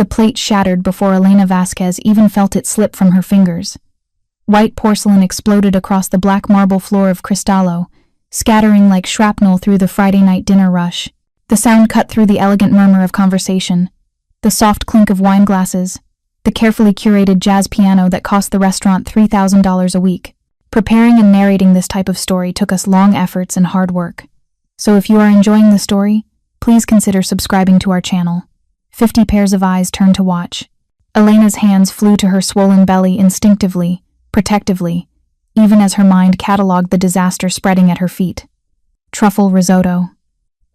The plate shattered before Elena Vasquez even felt it slip from her fingers. White porcelain exploded across the black marble floor of Cristallo, scattering like shrapnel through the Friday night dinner rush. The sound cut through the elegant murmur of conversation, the soft clink of wine glasses, the carefully curated jazz piano that cost the restaurant $3,000 a week. Preparing and narrating this type of story took us long efforts and hard work. So if you are enjoying the story, please consider subscribing to our channel. 50 pairs of eyes turned to watch. Elena's hands flew to her swollen belly instinctively, protectively, even as her mind cataloged the disaster spreading at her feet. Truffle risotto,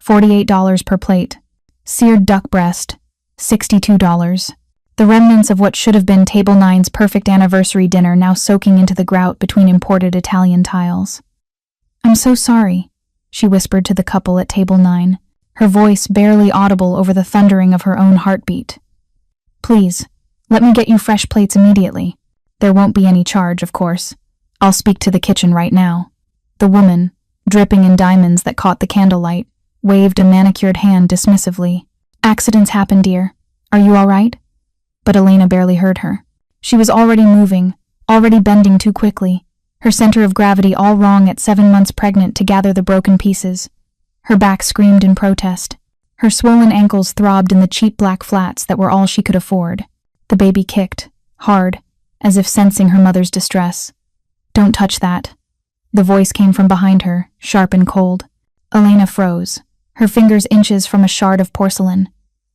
$48 per plate. Seared duck breast, $62. The remnants of what should have been Table 9's perfect anniversary dinner now soaking into the grout between imported Italian tiles. "I'm so sorry," she whispered to the couple at Table 9, her voice barely audible over the thundering of her own heartbeat. "Please, let me get you fresh plates immediately. There won't be any charge, of course. I'll speak to the kitchen right now." The woman, dripping in diamonds that caught the candlelight, waved a manicured hand dismissively. "Accidents happen, dear. Are you all right?" But Elena barely heard her. She was already moving, already bending too quickly, her center of gravity all wrong at 7 months pregnant to gather the broken pieces. Her back screamed in protest. Her swollen ankles throbbed in the cheap black flats that were all she could afford. The baby kicked, hard, as if sensing her mother's distress. "Don't touch that." The voice came from behind her, sharp and cold. Elena froze, her fingers inches from a shard of porcelain.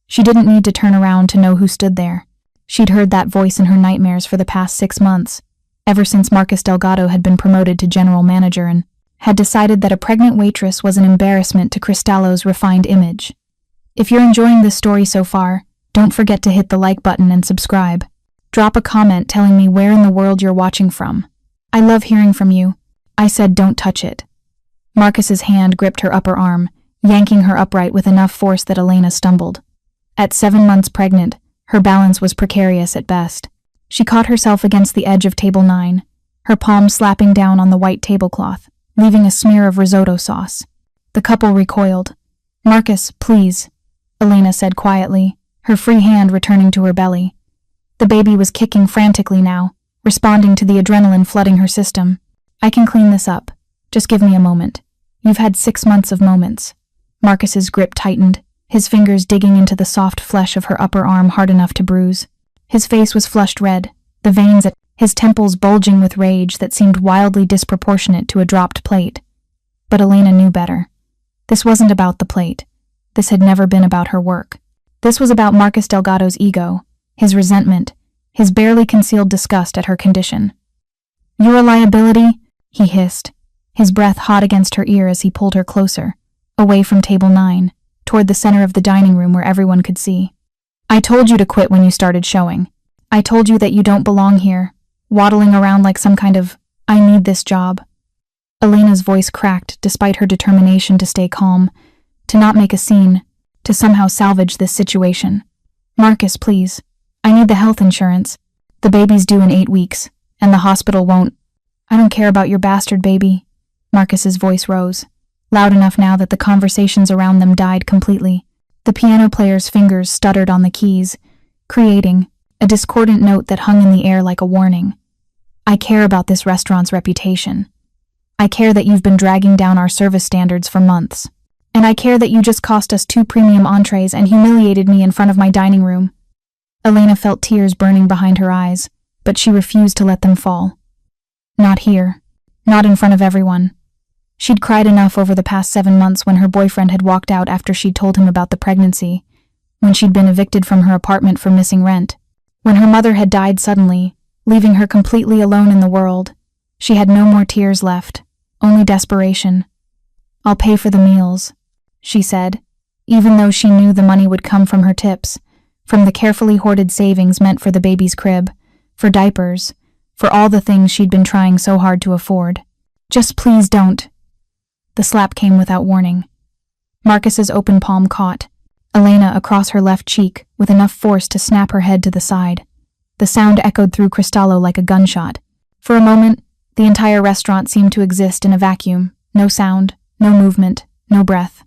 She didn't need to turn around to know who stood there. She'd heard that voice in her nightmares for the past 6 months, ever since Marcus Delgado had been promoted to general manager and had decided that a pregnant waitress was an embarrassment to Cristallo's refined image. If you're enjoying this story so far, don't forget to hit the like button and subscribe. Drop a comment telling me where in the world you're watching from. I love hearing from you. I said don't touch it. Marcus's hand gripped her upper arm, yanking her upright with enough force that Elena stumbled. At 7 months pregnant, her balance was precarious at best. She caught herself against the edge of Table 9, her palm slapping down on the white tablecloth, leaving a smear of risotto sauce. The couple recoiled. "Marcus, please," Elena said quietly, her free hand returning to her belly. The baby was kicking frantically now, responding to the adrenaline flooding her system. "I can clean this up. Just give me a moment. You've had 6 months of moments." Marcus's grip tightened, his fingers digging into the soft flesh of her upper arm hard enough to bruise. His face was flushed red, the veins at his temples bulging with rage that seemed wildly disproportionate to a dropped plate. But Elena knew better. This wasn't about the plate. This had never been about her work. This was about Marcus Delgado's ego, his resentment, his barely concealed disgust at her condition. "You're a liability," he hissed, his breath hot against her ear as he pulled her closer, away from Table 9, toward the center of the dining room where everyone could see. "I told you to quit when you started showing. I told you that you don't belong here, waddling around like some kind of, I need this job." Elena's voice cracked despite her determination to stay calm, to not make a scene, to somehow salvage this situation. "Marcus, please. I need the health insurance. The baby's due in 8 weeks, and the hospital won't." "I don't care about your bastard baby." Marcus's voice rose, loud enough now that the conversations around them died completely. The piano player's fingers stuttered on the keys, creating a discordant note that hung in the air like a warning. "I care about this restaurant's reputation. I care that you've been dragging down our service standards for months. And I care that you just cost us 2 premium entrees and humiliated me in front of my dining room." Elena felt tears burning behind her eyes, but she refused to let them fall. Not here. Not in front of everyone. She'd cried enough over the past 7 months when her boyfriend had walked out after she'd told him about the pregnancy, when she'd been evicted from her apartment for missing rent, when her mother had died suddenly, leaving her completely alone in the world. She had no more tears left, only desperation. "I'll pay for the meals," she said, even though she knew the money would come from her tips, from the carefully hoarded savings meant for the baby's crib, for diapers, for all the things she'd been trying so hard to afford. "Just please don't." The slap came without warning. Marcus's open palm caught Elena across her left cheek with enough force to snap her head to the side. The sound echoed through Cristallo like a gunshot. For a moment, the entire restaurant seemed to exist in a vacuum. No sound, no movement, no breath.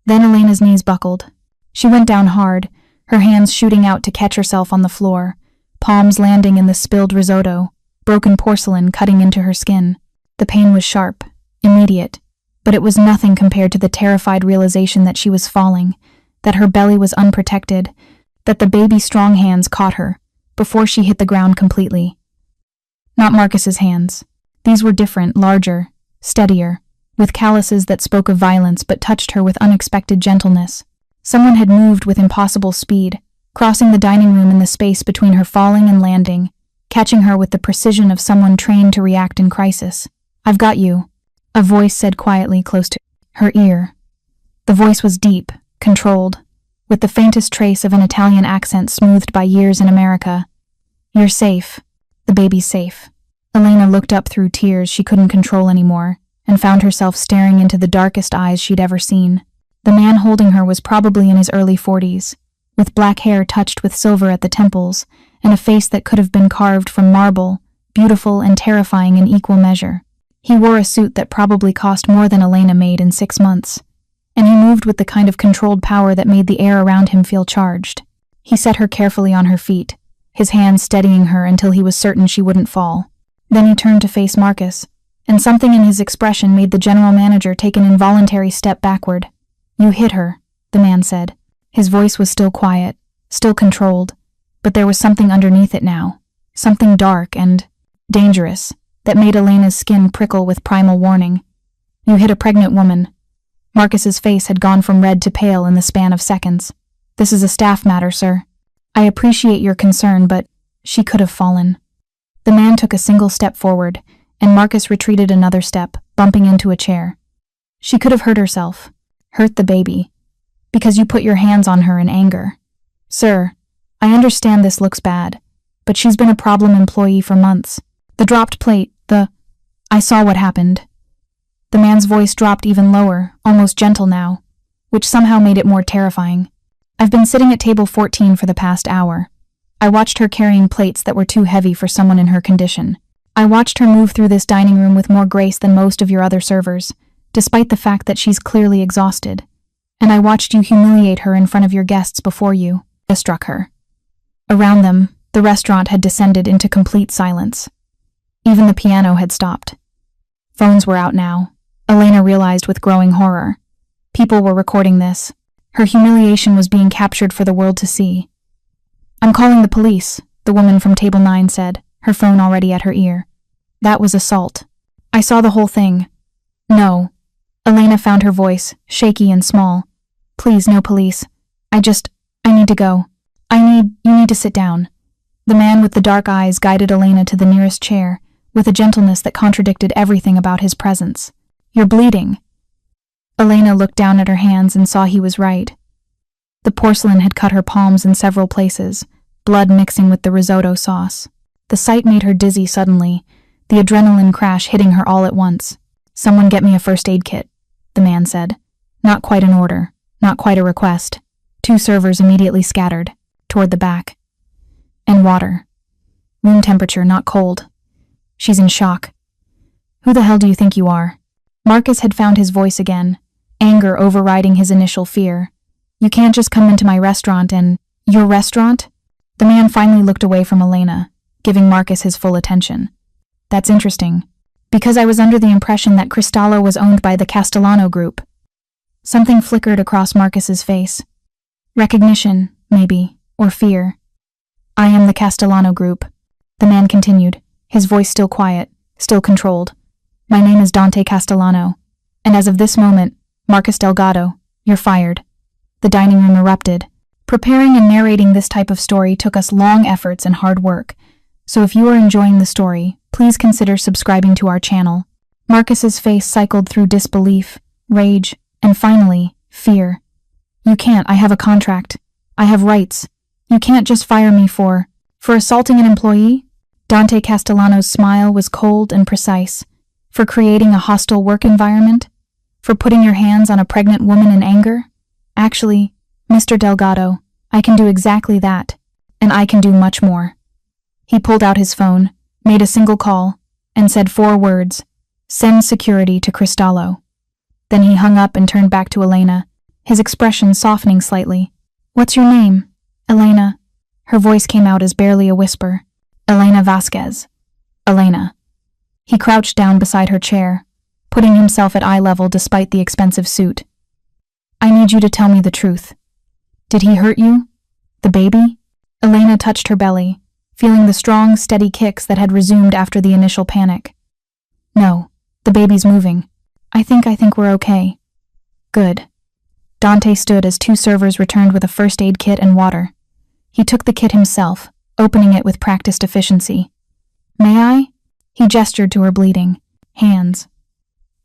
Then Elena's knees buckled. She went down hard, her hands shooting out to catch herself on the floor, palms landing in the spilled risotto, broken porcelain cutting into her skin. The pain was sharp, immediate, but it was nothing compared to the terrified realization that she was falling, that her belly was unprotected, that the baby's strong hands caught her before she hit the ground completely. Not Marcus's hands. These were different, larger, steadier, with calluses that spoke of violence but touched her with unexpected gentleness. Someone had moved with impossible speed, crossing the dining room in the space between her falling and landing, catching her with the precision of someone trained to react in crisis. "I've got you," a voice said quietly close to her ear. The voice was deep, controlled, with the faintest trace of an Italian accent smoothed by years in America. "You're safe. The baby's safe." Elena looked up through tears she couldn't control anymore, and found herself staring into the darkest eyes she'd ever seen. The man holding her was probably in his early 40s, with black hair touched with silver at the temples, and a face that could have been carved from marble, beautiful and terrifying in equal measure. He wore a suit that probably cost more than Elena made in 6 months, and he moved with the kind of controlled power that made the air around him feel charged. He set her carefully on her feet, his hands steadying her until he was certain she wouldn't fall. Then he turned to face Marcus, and something in his expression made the general manager take an involuntary step backward. "You hit her," the man said. His voice was still quiet, still controlled, but there was something underneath it now, something dark and dangerous that made Elena's skin prickle with primal warning. "You hit a pregnant woman." Marcus's face had gone from red to pale in the span of seconds. "This is a staff matter, sir. I appreciate your concern, but she could have fallen." The man took a single step forward, and Marcus retreated another step, bumping into a chair. "She could have hurt herself, hurt the baby, because you put your hands on her in anger. Sir, I understand this looks bad, but she's been a problem employee for months. The dropped plate, I saw what happened." The man's voice dropped even lower, almost gentle now, which somehow made it more terrifying. "I've been sitting at table 14 for the past hour. I watched her carrying plates that were too heavy for someone in her condition. I watched her move through this dining room with more grace than most of your other servers, despite the fact that she's clearly exhausted. And I watched you humiliate her in front of your guests before you struck her." Around them, the restaurant had descended into complete silence. Even the piano had stopped. Phones were out now, Elena realized with growing horror. People were recording this. Her humiliation was being captured for the world to see. "I'm calling the police," the woman from table 9 said, her phone already at her ear. "That was assault. I saw the whole thing." "No." Elena found her voice, shaky and small. "Please, no police. I need to go. You need to sit down." The man with the dark eyes guided Elena to the nearest chair, with a gentleness that contradicted everything about his presence. "You're bleeding." Elena looked down at her hands and saw he was right. The porcelain had cut her palms in several places, blood mixing with the risotto sauce. The sight made her dizzy suddenly, the adrenaline crash hitting her all at once. "Someone get me a first aid kit," the man said. Not quite an order, not quite a request. 2 servers immediately scattered, toward the back. "And water. Room temperature, not cold. She's in shock." "Who the hell do you think you are?" Marcus had found his voice again, anger overriding his initial fear. "You can't just come into my restaurant and—" "Your restaurant?" The man finally looked away from Elena, giving Marcus his full attention. "That's interesting, because I was under the impression that Cristallo was owned by the Castellano group." Something flickered across Marcus's face. Recognition, maybe, or fear. "I am the Castellano group," the man continued, his voice still quiet, still controlled. "My name is Dante Castellano, and as of this moment, Marcus Delgado, you're fired." The dining room erupted. Preparing and narrating this type of story took us long efforts and hard work, so if you are enjoying the story, please consider subscribing to our channel. Marcus's face cycled through disbelief, rage, and finally, fear. "You can't, I have a contract. I have rights. You can't just fire me for assaulting an employee?" Dante Castellano's smile was cold and precise. "For creating a hostile work environment? For putting your hands on a pregnant woman in anger? Actually, Mr. Delgado, I can do exactly that, and I can do much more." He pulled out his phone, made a single call, and said 4 words: "Send security to Cristallo." Then he hung up and turned back to Elena, his expression softening slightly. "What's your name?" Elena. Her voice came out as barely a whisper. Elena Vasquez. Elena. He crouched down beside her chair, putting himself at eye level despite the expensive suit. I need you to tell me the truth. Did he hurt you? The baby? Elena touched her belly, feeling the strong, steady kicks that had resumed after the initial panic. No, the baby's moving. I think we're okay. Good. Dante stood as two servers returned with a first aid kit and water. He took the kit himself, opening it with practiced efficiency. May I? He gestured to her bleeding hands.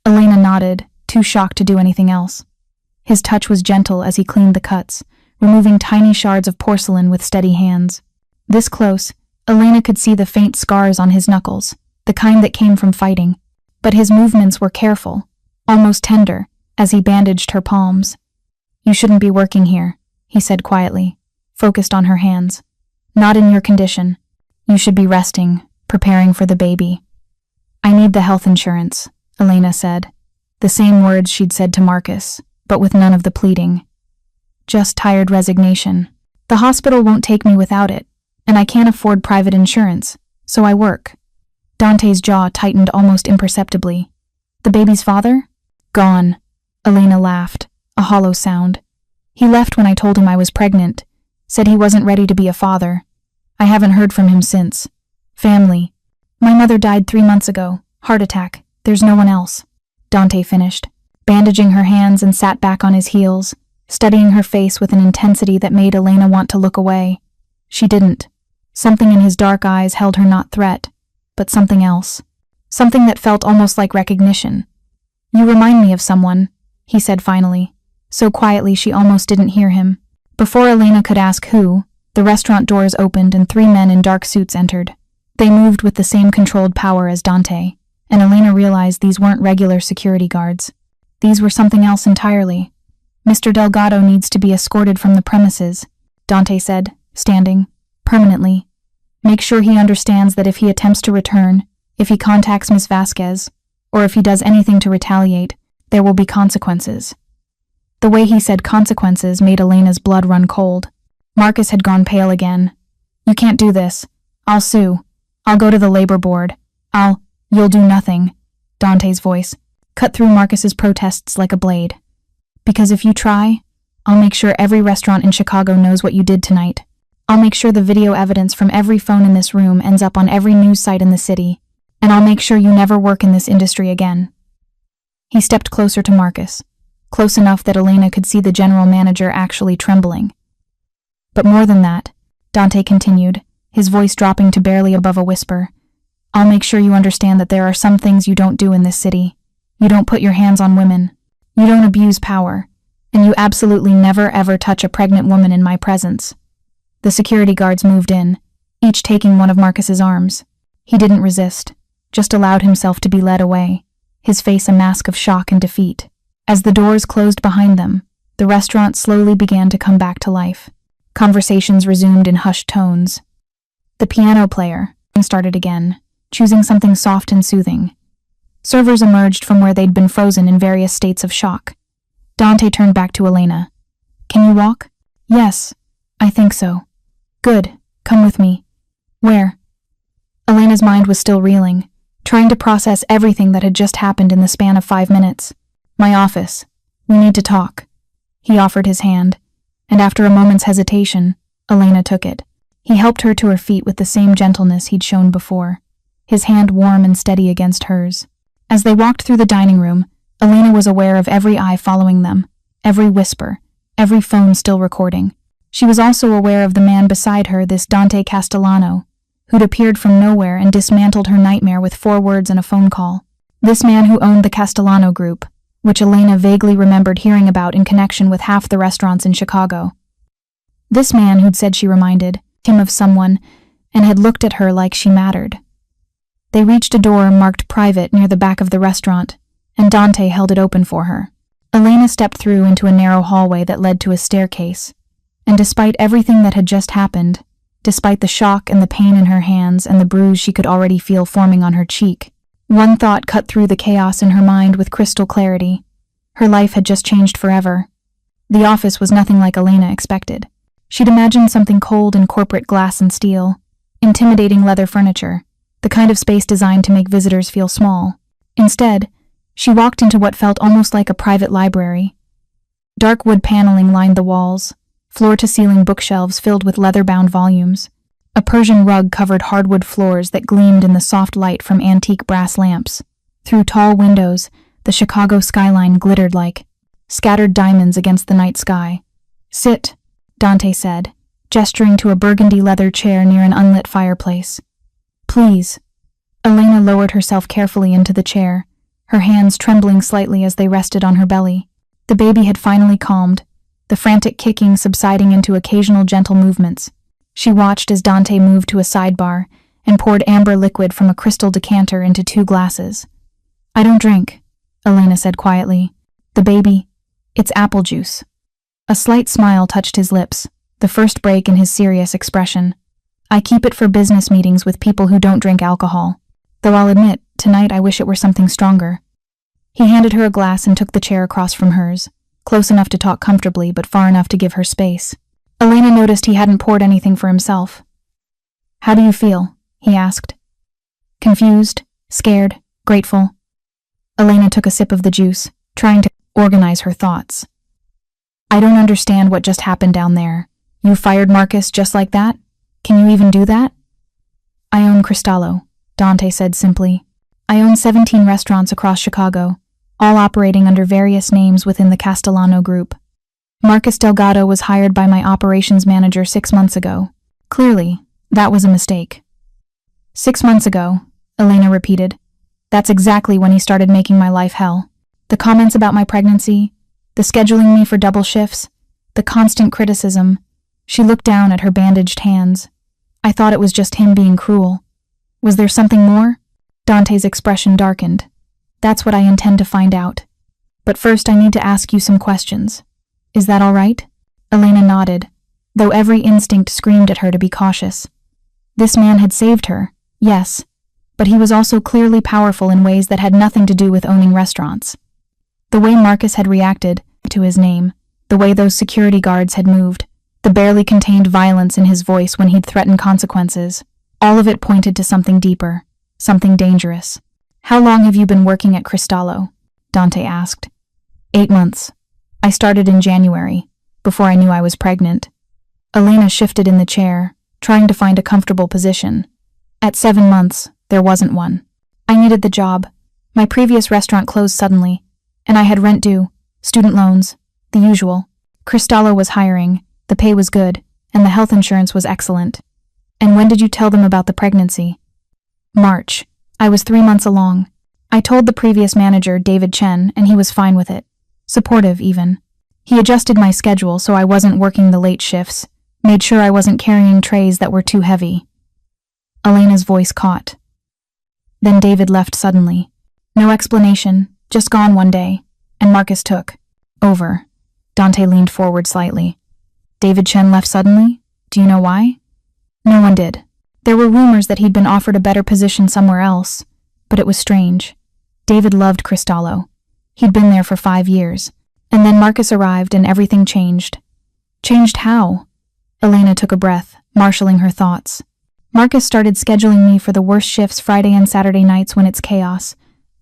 Elena nodded, too shocked to do anything else. His touch was gentle as he cleaned the cuts, removing tiny shards of porcelain with steady hands. This close, Elena could see the faint scars on his knuckles, the kind that came from fighting. But his movements were careful, almost tender, as he bandaged her palms. You shouldn't be working here, he said quietly, focused on her hands. Not in your condition. You should be resting, preparing for the baby. I need the health insurance, Elena said. The same words she'd said to Marcus, but with none of the pleading. Just tired resignation. The hospital won't take me without it, and I can't afford private insurance, so I work. Dante's jaw tightened almost imperceptibly. The baby's father? Gone. Elena laughed, a hollow sound. He left when I told him I was pregnant, said he wasn't ready to be a father. I haven't heard from him since. Family. My mother died 3 months ago. Heart attack. There's no one else. Dante finished, bandaging her hands and sat back on his heels, studying her face with an intensity that made Elena want to look away. She didn't. Something in his dark eyes held her not threat, but something else. Something that felt almost like recognition. You remind me of someone, he said finally, so quietly she almost didn't hear him. Before Elena could ask who, the restaurant doors opened and 3 men in dark suits entered. They moved with the same controlled power as Dante, and Elena realized these weren't regular security guards. These were something else entirely. Mr. Delgado needs to be escorted from the premises, Dante said, standing, permanently. Make sure he understands that if he attempts to return, if he contacts Miss Vasquez, or if he does anything to retaliate, there will be consequences. The way he said consequences made Elena's blood run cold. Marcus had gone pale again. You can't do this. I'll sue. I'll go to the labor board. You'll do nothing. Dante's voice cut through Marcus's protests like a blade. Because if you try, I'll make sure every restaurant in Chicago knows what you did tonight. I'll make sure the video evidence from every phone in this room ends up on every news site in the city, and I'll make sure you never work in this industry again. He stepped closer to Marcus, close enough that Elena could see the general manager actually trembling. But more than that, Dante continued, his voice dropping to barely above a whisper. I'll make sure you understand that there are some things you don't do in this city. You don't put your hands on women. You don't abuse power. And you absolutely never ever touch a pregnant woman in my presence. The security guards moved in, each taking one of Marcus's arms. He didn't resist, just allowed himself to be led away, his face a mask of shock and defeat. As the doors closed behind them, the restaurant slowly began to come back to life. Conversations resumed in hushed tones. The piano player started again, choosing something soft and soothing. Servers emerged from where they'd been frozen in various states of shock. Dante turned back to Elena. Can you walk? Yes, I think so. Good, come with me. Where? Elena's mind was still reeling, trying to process everything that had just happened in the span of 5 minutes. My office. We need to talk. He offered his hand, and after a moment's hesitation, Elena took it. He helped her to her feet with the same gentleness he'd shown before, his hand warm and steady against hers. As they walked through the dining room, Elena was aware of every eye following them, every whisper, every phone still recording. She was also aware of the man beside her, this Dante Castellano, who'd appeared from nowhere and dismantled her nightmare with 4 words and a phone call. This man who owned the Castellano Group, which Elena vaguely remembered hearing about in connection with half the restaurants in Chicago. This man who'd said she reminded him of someone and had looked at her like she mattered. They reached a door marked private near the back of the restaurant, and Dante held it open for her. Elena stepped through into a narrow hallway that led to a staircase, and despite everything that had just happened, despite the shock and the pain in her hands and the bruise she could already feel forming on her cheek, one thought cut through the chaos in her mind with crystal clarity. Her life had just changed forever. The office was nothing like Elena expected. She'd imagined something cold in corporate glass and steel, intimidating leather furniture, the kind of space designed to make visitors feel small. Instead, she walked into what felt almost like a private library. Dark wood paneling lined the walls, floor-to-ceiling bookshelves filled with leather-bound volumes. A Persian rug covered hardwood floors that gleamed in the soft light from antique brass lamps. Through tall windows, the Chicago skyline glittered like scattered diamonds against the night sky. "Sit," Dante said, gesturing to a burgundy leather chair near an unlit fireplace. "Please." Elena lowered herself carefully into the chair, her hands trembling slightly as they rested on her belly. The baby had finally calmed, the frantic kicking subsiding into occasional gentle movements. She watched as Dante moved to a sidebar and poured amber liquid from a crystal decanter into 2 glasses. "I don't drink," Elena said quietly. "The baby, it's apple juice." A slight smile touched his lips, the first break in his serious expression. "I keep it for business meetings with people who don't drink alcohol. Though I'll admit, tonight I wish it were something stronger." He handed her a glass and took the chair across from hers, close enough to talk comfortably but far enough to give her space. Elena noticed he hadn't poured anything for himself. "How do you feel?" he asked. "Confused, scared, grateful." Elena took a sip of the juice, trying to organize her thoughts. "I don't understand what just happened down there. You fired Marcus just like that? Can you even do that?" "I own Cristallo," Dante said simply. "I own 17 restaurants across Chicago, all operating under various names within the Castellano group. Marcus Delgado was hired by my operations manager 6 months ago. Clearly, that was a mistake." "6 months ago," Elena repeated. "That's exactly when he started making my life hell. The comments about my pregnancy, the scheduling me for double shifts, the constant criticism." She looked down at her bandaged hands. "I thought it was just him being cruel. Was there something more?" Dante's expression darkened. "That's what I intend to find out. But first I need to ask you some questions. Is that all right?" Elena nodded, though every instinct screamed at her to be cautious. This man had saved her, yes, but he was also clearly powerful in ways that had nothing to do with owning restaurants. The way Marcus had reacted to his name, the way those security guards had moved, the barely contained violence in his voice when he'd threatened consequences, all of it pointed to something deeper, something dangerous. "How long have you been working at Cristallo?" Dante asked. 8 months. I started in January, before I knew I was pregnant." Elena shifted in the chair, trying to find a comfortable position. "At 7 months, there wasn't one. I needed the job. My previous restaurant closed suddenly, and I had rent due, student loans, the usual. Cristallo was hiring, the pay was good, and the health insurance was excellent." "And when did you tell them about the pregnancy?" "March. I was 3 months along. I told the previous manager, David Chen, and he was fine with it. Supportive, even. He adjusted my schedule so I wasn't working the late shifts, made sure I wasn't carrying trays that were too heavy." Elena's voice caught. "Then David left suddenly. No explanation, just gone one day, and Marcus took over." Dante leaned forward slightly. "David Chen left suddenly? Do you know why?" "No one did. There were rumors that he'd been offered a better position somewhere else, but it was strange. David loved Cristallo. He'd been there for 5 years, and then Marcus arrived and everything changed." "Changed how?" Elena took a breath, marshalling her thoughts. "Marcus started scheduling me for the worst shifts Friday and Saturday nights when it's chaos,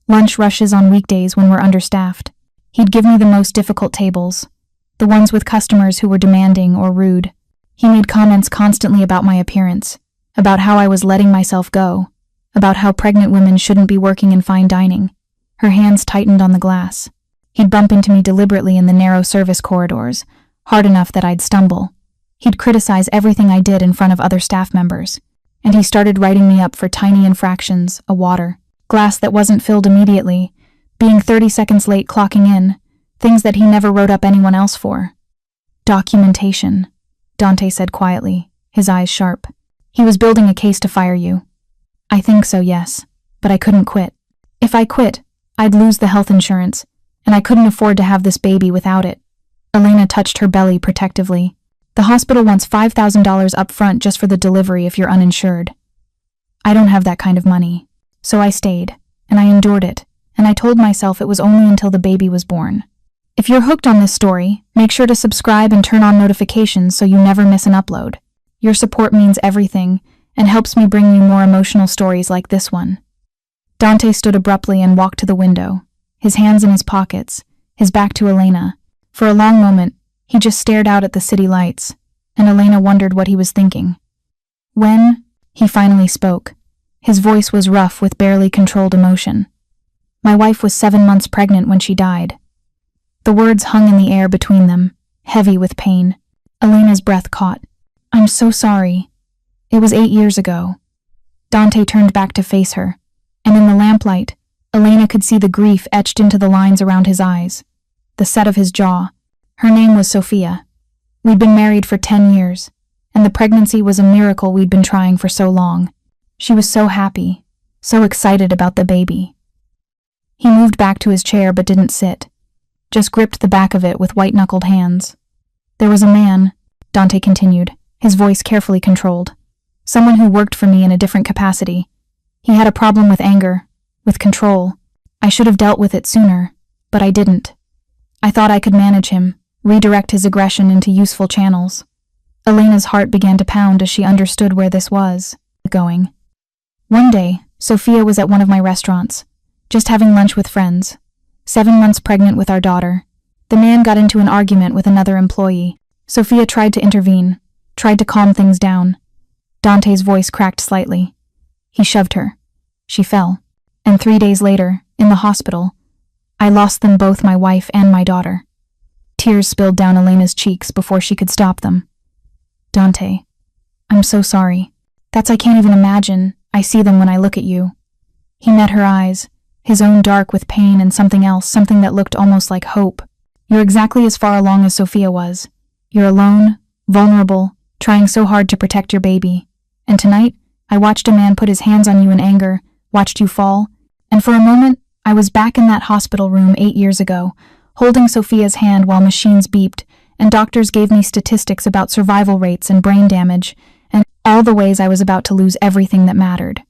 lunch rushes on weekdays when we're understaffed. He'd give me the most difficult tables, the ones with customers who were demanding or rude. He made comments constantly about my appearance, about how I was letting myself go, about how pregnant women shouldn't be working in fine dining." Her hands tightened on the glass. "He'd bump into me deliberately in the narrow service corridors, hard enough that I'd stumble. He'd criticize everything I did in front of other staff members, and he started writing me up for tiny infractions, a water glass that wasn't filled immediately, being 30 seconds late clocking in, things that he never wrote up anyone else for." "Documentation," Dante said quietly, his eyes sharp. "He was building a case to fire you." "I think so, yes, but I couldn't quit. If I quit, I'd lose the health insurance, and I couldn't afford to have this baby without it." Elena touched her belly protectively. "The hospital wants $5,000 up front just for the delivery if you're uninsured. I don't have that kind of money. So I stayed, and I endured it, and I told myself it was only until the baby was born." If you're hooked on this story, make sure to subscribe and turn on notifications so you never miss an upload. Your support means everything and helps me bring you more emotional stories like this one. Dante stood abruptly and walked to the window, his hands in his pockets, his back to Elena. For a long moment, he just stared out at the city lights, and Elena wondered what he was thinking. When he finally spoke, his voice was rough with barely controlled emotion. My wife was 7 months pregnant when she died. The words hung in the air between them, heavy with pain. Elena's breath caught. I'm so sorry. It was 8 years ago. Dante turned back to face her, and in the lamplight, Elena could see the grief etched into the lines around his eyes, the set of his jaw. Her name was Sophia. We'd been married for 10 years, and the pregnancy was a miracle we'd been trying for so long. She was so happy, so excited about the baby. He moved back to his chair but didn't sit, just gripped the back of it with white-knuckled hands. There was a man, Dante continued, his voice carefully controlled. Someone who worked for me in a different capacity. He had a problem with anger, with control. I should have dealt with it sooner, but I didn't. I thought I could manage him, redirect his aggression into useful channels. Elena's heart began to pound as she understood where this was going. One day, Sophia was at one of my restaurants, just having lunch with friends, 7 months pregnant with our daughter. The man got into an argument with another employee. Sophia tried to intervene, tried to calm things down. Dante's voice cracked slightly. He shoved her. She fell. And 3 days later, in the hospital, I lost them both, my wife and my daughter. Tears spilled down Elena's cheeks before she could stop them. Dante, I'm so sorry. I can't even imagine. I see them when I look at you. He met her eyes, his own dark with pain and something else, something that looked almost like hope. You're exactly as far along as Sophia was. You're alone, vulnerable, trying so hard to protect your baby. And tonight, I watched a man put his hands on you in anger, watched you fall, and for a moment, I was back in that hospital room 8 years ago, holding Sophia's hand while machines beeped, and doctors gave me statistics about survival rates and brain damage, and all the ways I was about to lose everything that mattered.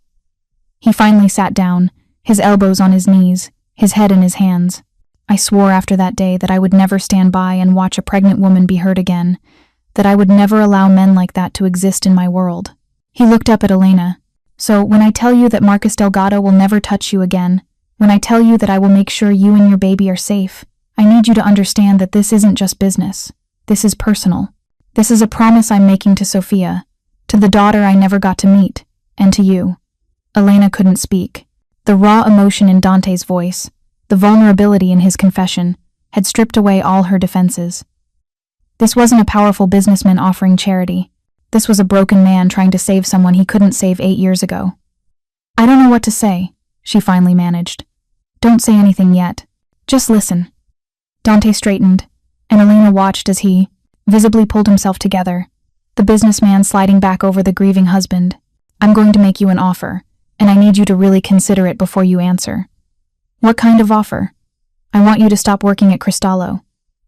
He finally sat down, his elbows on his knees, his head in his hands. I swore after that day that I would never stand by and watch a pregnant woman be hurt again, that I would never allow men like that to exist in my world. He looked up at Elena. So, when I tell you that Marcus Delgado will never touch you again, when I tell you that I will make sure you and your baby are safe, I need you to understand that this isn't just business. This is personal. This is a promise I'm making to Sophia, to the daughter I never got to meet, and to you. Elena couldn't speak. The raw emotion in Dante's voice, the vulnerability in his confession, had stripped away all her defenses. This wasn't a powerful businessman offering charity. This was a broken man trying to save someone he couldn't save 8 years ago. I don't know what to say, she finally managed. Don't say anything yet. Just listen. Dante straightened, and Elena watched as he visibly pulled himself together, the businessman sliding back over the grieving husband. I'm going to make you an offer, and I need you to really consider it before you answer. What kind of offer? I want you to stop working at Cristallo.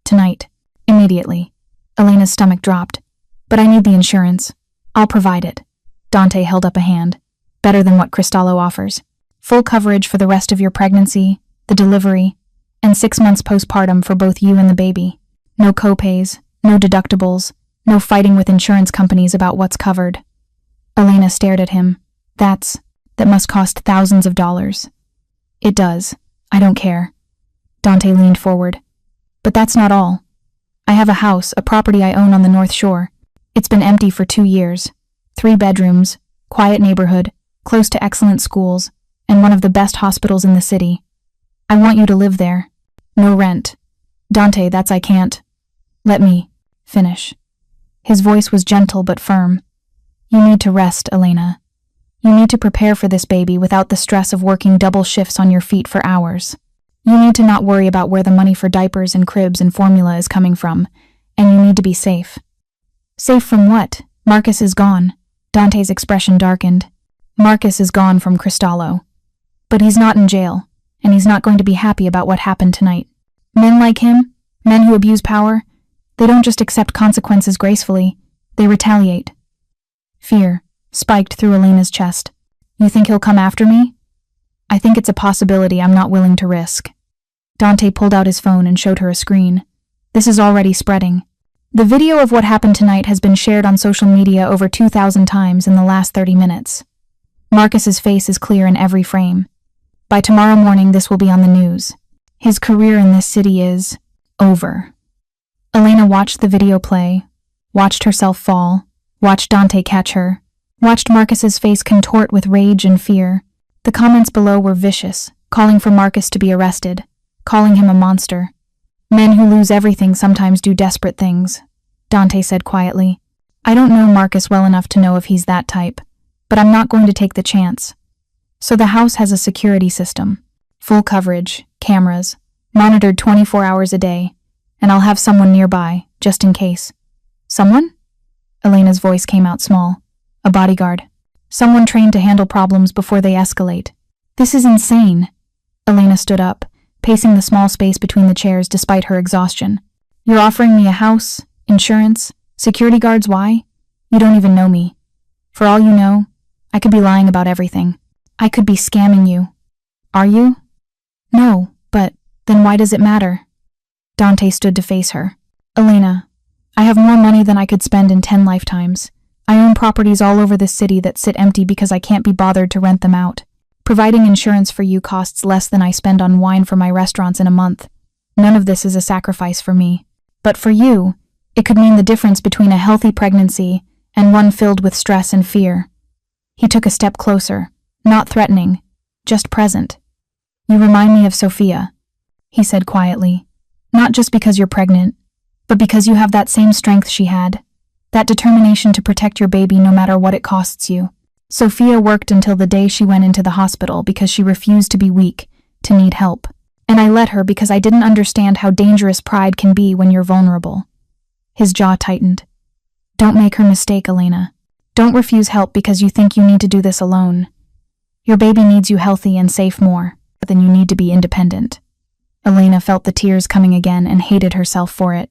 Tonight. Immediately. Elena's stomach dropped. But I need the insurance. I'll provide it. Dante held up a hand. Better than what Cristallo offers. Full coverage for the rest of your pregnancy, the delivery, and 6 months postpartum for both you and the baby. No copays, no deductibles, no fighting with insurance companies about what's covered. Elena stared at him. That must cost thousands of dollars. It does. I don't care. Dante leaned forward. But that's not all. I have a house, a property I own on the North Shore. It's been empty for 2 years. 3 bedrooms, quiet neighborhood, close to excellent schools, and one of the best hospitals in the city. I want you to live there. No rent. Dante, I can't. Let me finish. His voice was gentle but firm. You need to rest, Elena. You need to prepare for this baby without the stress of working double shifts on your feet for hours. You need to not worry about where the money for diapers and cribs and formula is coming from, and you need to be safe. Safe from what? Marcus is gone. Dante's expression darkened. Marcus is gone from Cristallo. But he's not in jail, and he's not going to be happy about what happened tonight. Men like him, men who abuse power, they don't just accept consequences gracefully, they retaliate. Fear spiked through Elena's chest. You think he'll come after me? I think it's a possibility I'm not willing to risk. Dante pulled out his phone and showed her a screen. This is already spreading. The video of what happened tonight has been shared on social media over 2,000 times in the last 30 minutes. Marcus's face is clear in every frame. By tomorrow morning, this will be on the news. His career in this city is over. Elena watched the video play, watched herself fall, watched Dante catch her, watched Marcus's face contort with rage and fear. The comments below were vicious, calling for Marcus to be arrested, calling him a monster. Men who lose everything sometimes do desperate things, Dante said quietly. I don't know Marcus well enough to know if he's that type, but I'm not going to take the chance. So the house has a security system, full coverage, cameras, monitored 24 hours a day, and I'll have someone nearby, just in case. Someone? Elena's voice came out small. A bodyguard. Someone trained to handle problems before they escalate. This is insane. Elena stood up, pacing the small space between the chairs despite her exhaustion. You're offering me a house, insurance, security guards, why? You don't even know me. For all you know, I could be lying about everything. I could be scamming you. Are you? No, but then why does it matter? Dante stood to face her. Elena, I have more money than I could spend in 10 lifetimes. I own properties all over this city that sit empty because I can't be bothered to rent them out. Providing insurance for you costs less than I spend on wine for my restaurants in a month. None of this is a sacrifice for me. But for you, it could mean the difference between a healthy pregnancy and one filled with stress and fear. He took a step closer, not threatening, just present. You remind me of Sophia, he said quietly. Not just because you're pregnant, but because you have that same strength she had. That determination to protect your baby no matter what it costs you. Sophia worked until the day she went into the hospital because she refused to be weak, to need help. And I let her because I didn't understand how dangerous pride can be when you're vulnerable. His jaw tightened. Don't make her mistake, Elena. Don't refuse help because you think you need to do this alone. Your baby needs you healthy and safe more than you need to be independent. Elena felt the tears coming again and hated herself for it.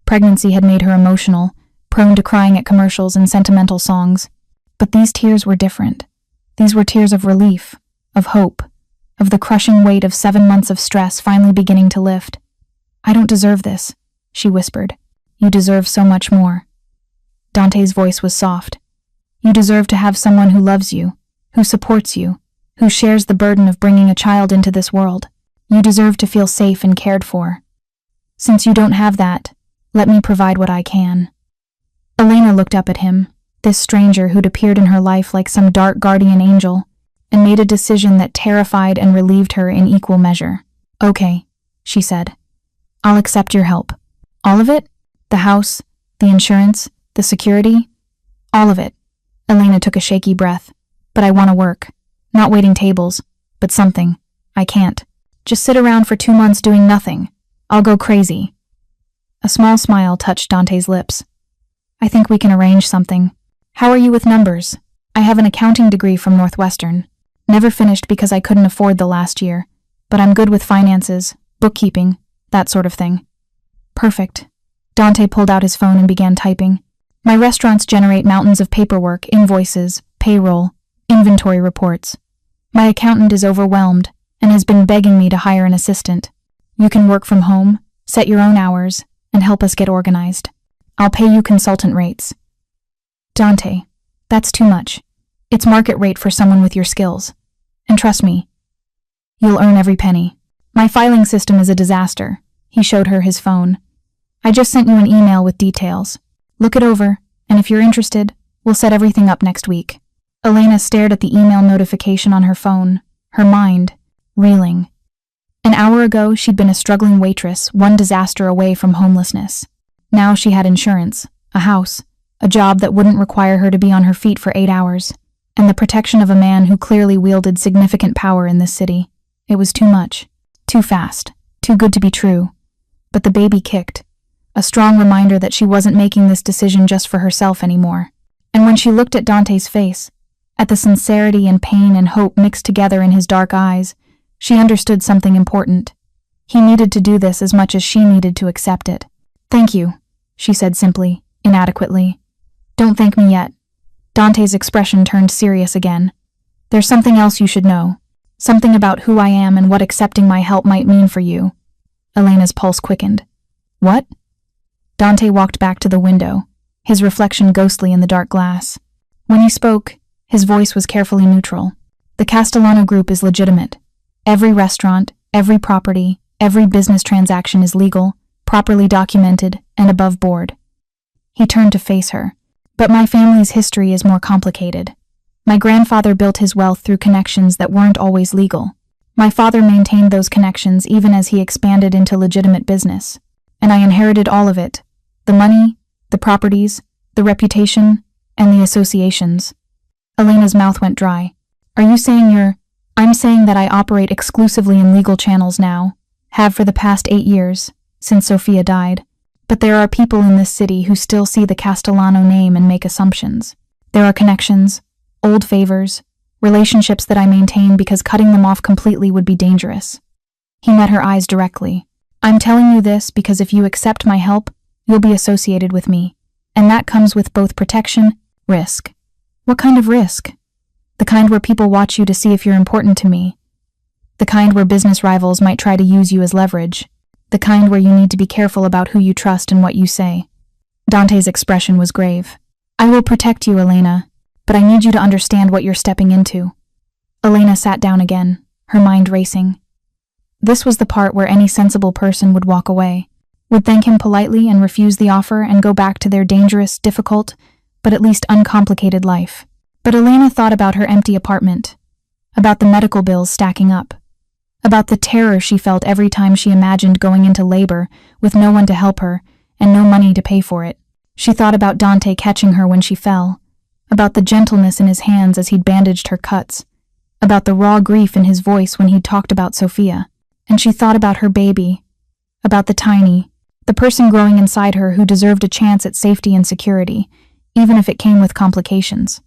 Pregnancy had made her emotional, prone to crying at commercials and sentimental songs. But these tears were different. These were tears of relief, of hope, of the crushing weight of 7 months of stress finally beginning to lift. I don't deserve this, she whispered. You deserve so much more. Dante's voice was soft. You deserve to have someone who loves you, who supports you, who shares the burden of bringing a child into this world. You deserve to feel safe and cared for. Since you don't have that, let me provide what I can. Elena looked up at him, this stranger who'd appeared in her life like some dark guardian angel, and made a decision that terrified and relieved her in equal measure. Okay, she said. I'll accept your help. All of it? The house, the insurance, the security? All of it. Elena took a shaky breath. But I want to work. Not waiting tables, but something. I can't. Just sit around for 2 months doing nothing. I'll go crazy. A small smile touched Dante's lips. I think we can arrange something. How are you with numbers? I have an accounting degree from Northwestern. Never finished because I couldn't afford the last year. But I'm good with finances, bookkeeping, that sort of thing. Perfect. Dante pulled out his phone and began typing. My restaurants generate mountains of paperwork, invoices, payroll, inventory reports. My accountant is overwhelmed and has been begging me to hire an assistant. You can work from home, set your own hours, and help us get organized. I'll pay you consultant rates. Dante, that's too much. It's market rate for someone with your skills. And trust me, you'll earn every penny. My filing system is a disaster. He showed her his phone. I just sent you an email with details. Look it over, and if you're interested, we'll set everything up next week. Elena stared at the email notification on her phone, her mind reeling. An hour ago, she'd been a struggling waitress, one disaster away from homelessness. Now she had insurance, a house, a job that wouldn't require her to be on her feet for 8 hours, and the protection of a man who clearly wielded significant power in this city. It was too much, too fast, too good to be true. But the baby kicked, a strong reminder that she wasn't making this decision just for herself anymore. And when she looked at Dante's face, at the sincerity and pain and hope mixed together in his dark eyes, she understood something important. He needed to do this as much as she needed to accept it. Thank you, she said simply, inadequately. Don't thank me yet. Dante's expression turned serious again. There's something else you should know. Something about who I am and what accepting my help might mean for you. Elena's pulse quickened. What? Dante walked back to the window, his reflection ghostly in the dark glass. When he spoke, his voice was carefully neutral. The Castellano group is legitimate. Every restaurant, every property, every business transaction is legal, properly documented, and above board. He turned to face her. But my family's history is more complicated. My grandfather built his wealth through connections that weren't always legal. My father maintained those connections even as he expanded into legitimate business. And I inherited all of it. The money, the properties, the reputation, and the associations. Elena's mouth went dry. Are you saying I'm saying that I operate exclusively in legal channels now, have for the past 8 years, since Sophia died. But there are people in this city who still see the Castellano name and make assumptions. There are connections, old favors, relationships that I maintain because cutting them off completely would be dangerous. He met her eyes directly. I'm telling you this because if you accept my help, you'll be associated with me. And that comes with both protection, risk. What kind of risk? The kind where people watch you to see if you're important to me. The kind where business rivals might try to use you as leverage. The kind where you need to be careful about who you trust and what you say. Dante's expression was grave. I will protect you, Elena, but I need you to understand what you're stepping into. Elena sat down again, her mind racing. This was the part where any sensible person would walk away, would thank him politely and refuse the offer and go back to their dangerous, difficult, but at least uncomplicated life. But Elena thought about her empty apartment, about the medical bills stacking up, about the terror she felt every time she imagined going into labor with no one to help her and no money to pay for it. She thought about Dante catching her when she fell, about the gentleness in his hands as he'd bandaged her cuts, about the raw grief in his voice when he'd talked about Sophia. And she thought about her baby, about the person growing inside her who deserved a chance at safety and security, even if it came with complications.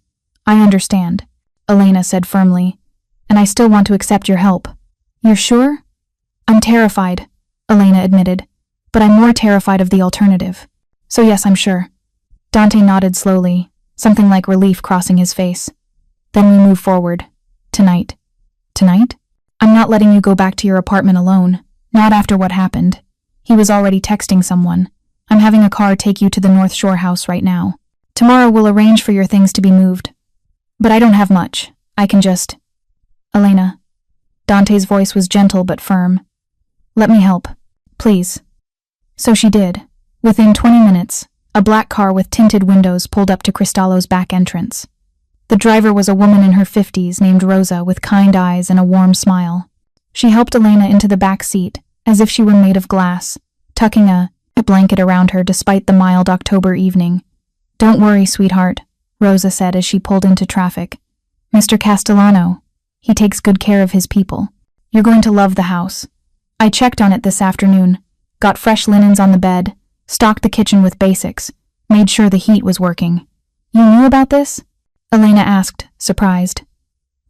I understand, Elena said firmly, and I still want to accept your help. You're sure? I'm terrified, Elena admitted, but I'm more terrified of the alternative. So yes, I'm sure. Dante nodded slowly, something like relief crossing his face. Then we move forward. Tonight. Tonight? I'm not letting you go back to your apartment alone. Not after what happened. He was already texting someone. I'm having a car take you to the North Shore house right now. Tomorrow we'll arrange for your things to be moved. But I don't have much. I can just... Elena. Dante's voice was gentle but firm. Let me help. Please. So she did. Within 20 minutes, a black car with tinted windows pulled up to Cristallo's back entrance. The driver was a woman in her 50s named Rosa with kind eyes and a warm smile. She helped Elena into the back seat, as if she were made of glass, tucking a blanket around her despite the mild October evening. Don't worry, sweetheart, Rosa said as she pulled into traffic. Mr. Castellano. He takes good care of his people. You're going to love the house. I checked on it this afternoon, got fresh linens on the bed, stocked the kitchen with basics, made sure the heat was working. You knew about this? Elena asked, surprised.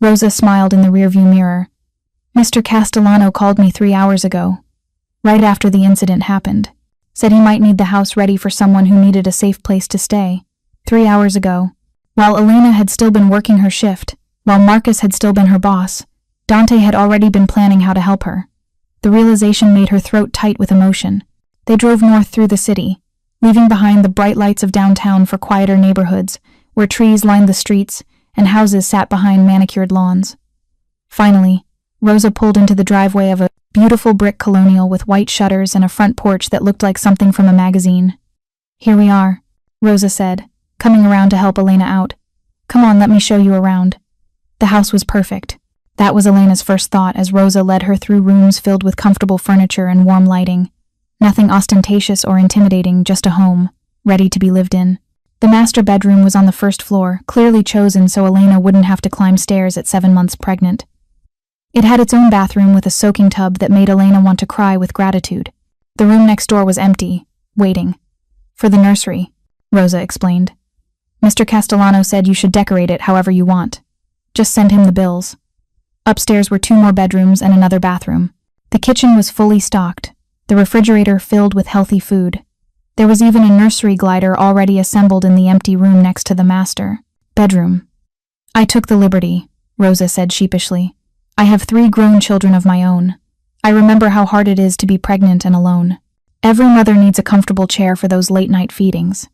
Rosa smiled in the rearview mirror. Mr. Castellano called me 3 hours ago, right after the incident happened. Said he might need the house ready for someone who needed a safe place to stay. 3 hours ago. While Elena had still been working her shift, while Marcus had still been her boss, Dante had already been planning how to help her. The realization made her throat tight with emotion. They drove north through the city, leaving behind the bright lights of downtown for quieter neighborhoods, where trees lined the streets and houses sat behind manicured lawns. Finally, Rosa pulled into the driveway of a beautiful brick colonial with white shutters and a front porch that looked like something from a magazine. Here we are, Rosa said, coming around to help Elena out. Come on, let me show you around. The house was perfect. That was Elena's first thought as Rosa led her through rooms filled with comfortable furniture and warm lighting. Nothing ostentatious or intimidating, just a home, ready to be lived in. The master bedroom was on the first floor, clearly chosen so Elena wouldn't have to climb stairs at 7 months pregnant. It had its own bathroom with a soaking tub that made Elena want to cry with gratitude. The room next door was empty, waiting. For the nursery, Rosa explained. Mr. Castellano said you should decorate it however you want. Just send him the bills. Upstairs were 2 more bedrooms and another bathroom. The kitchen was fully stocked, the refrigerator filled with healthy food. There was even a nursery glider already assembled in the empty room next to the master bedroom. I took the liberty, Rosa said sheepishly. I have 3 grown children of my own. I remember how hard it is to be pregnant and alone. Every mother needs a comfortable chair for those late-night feedings.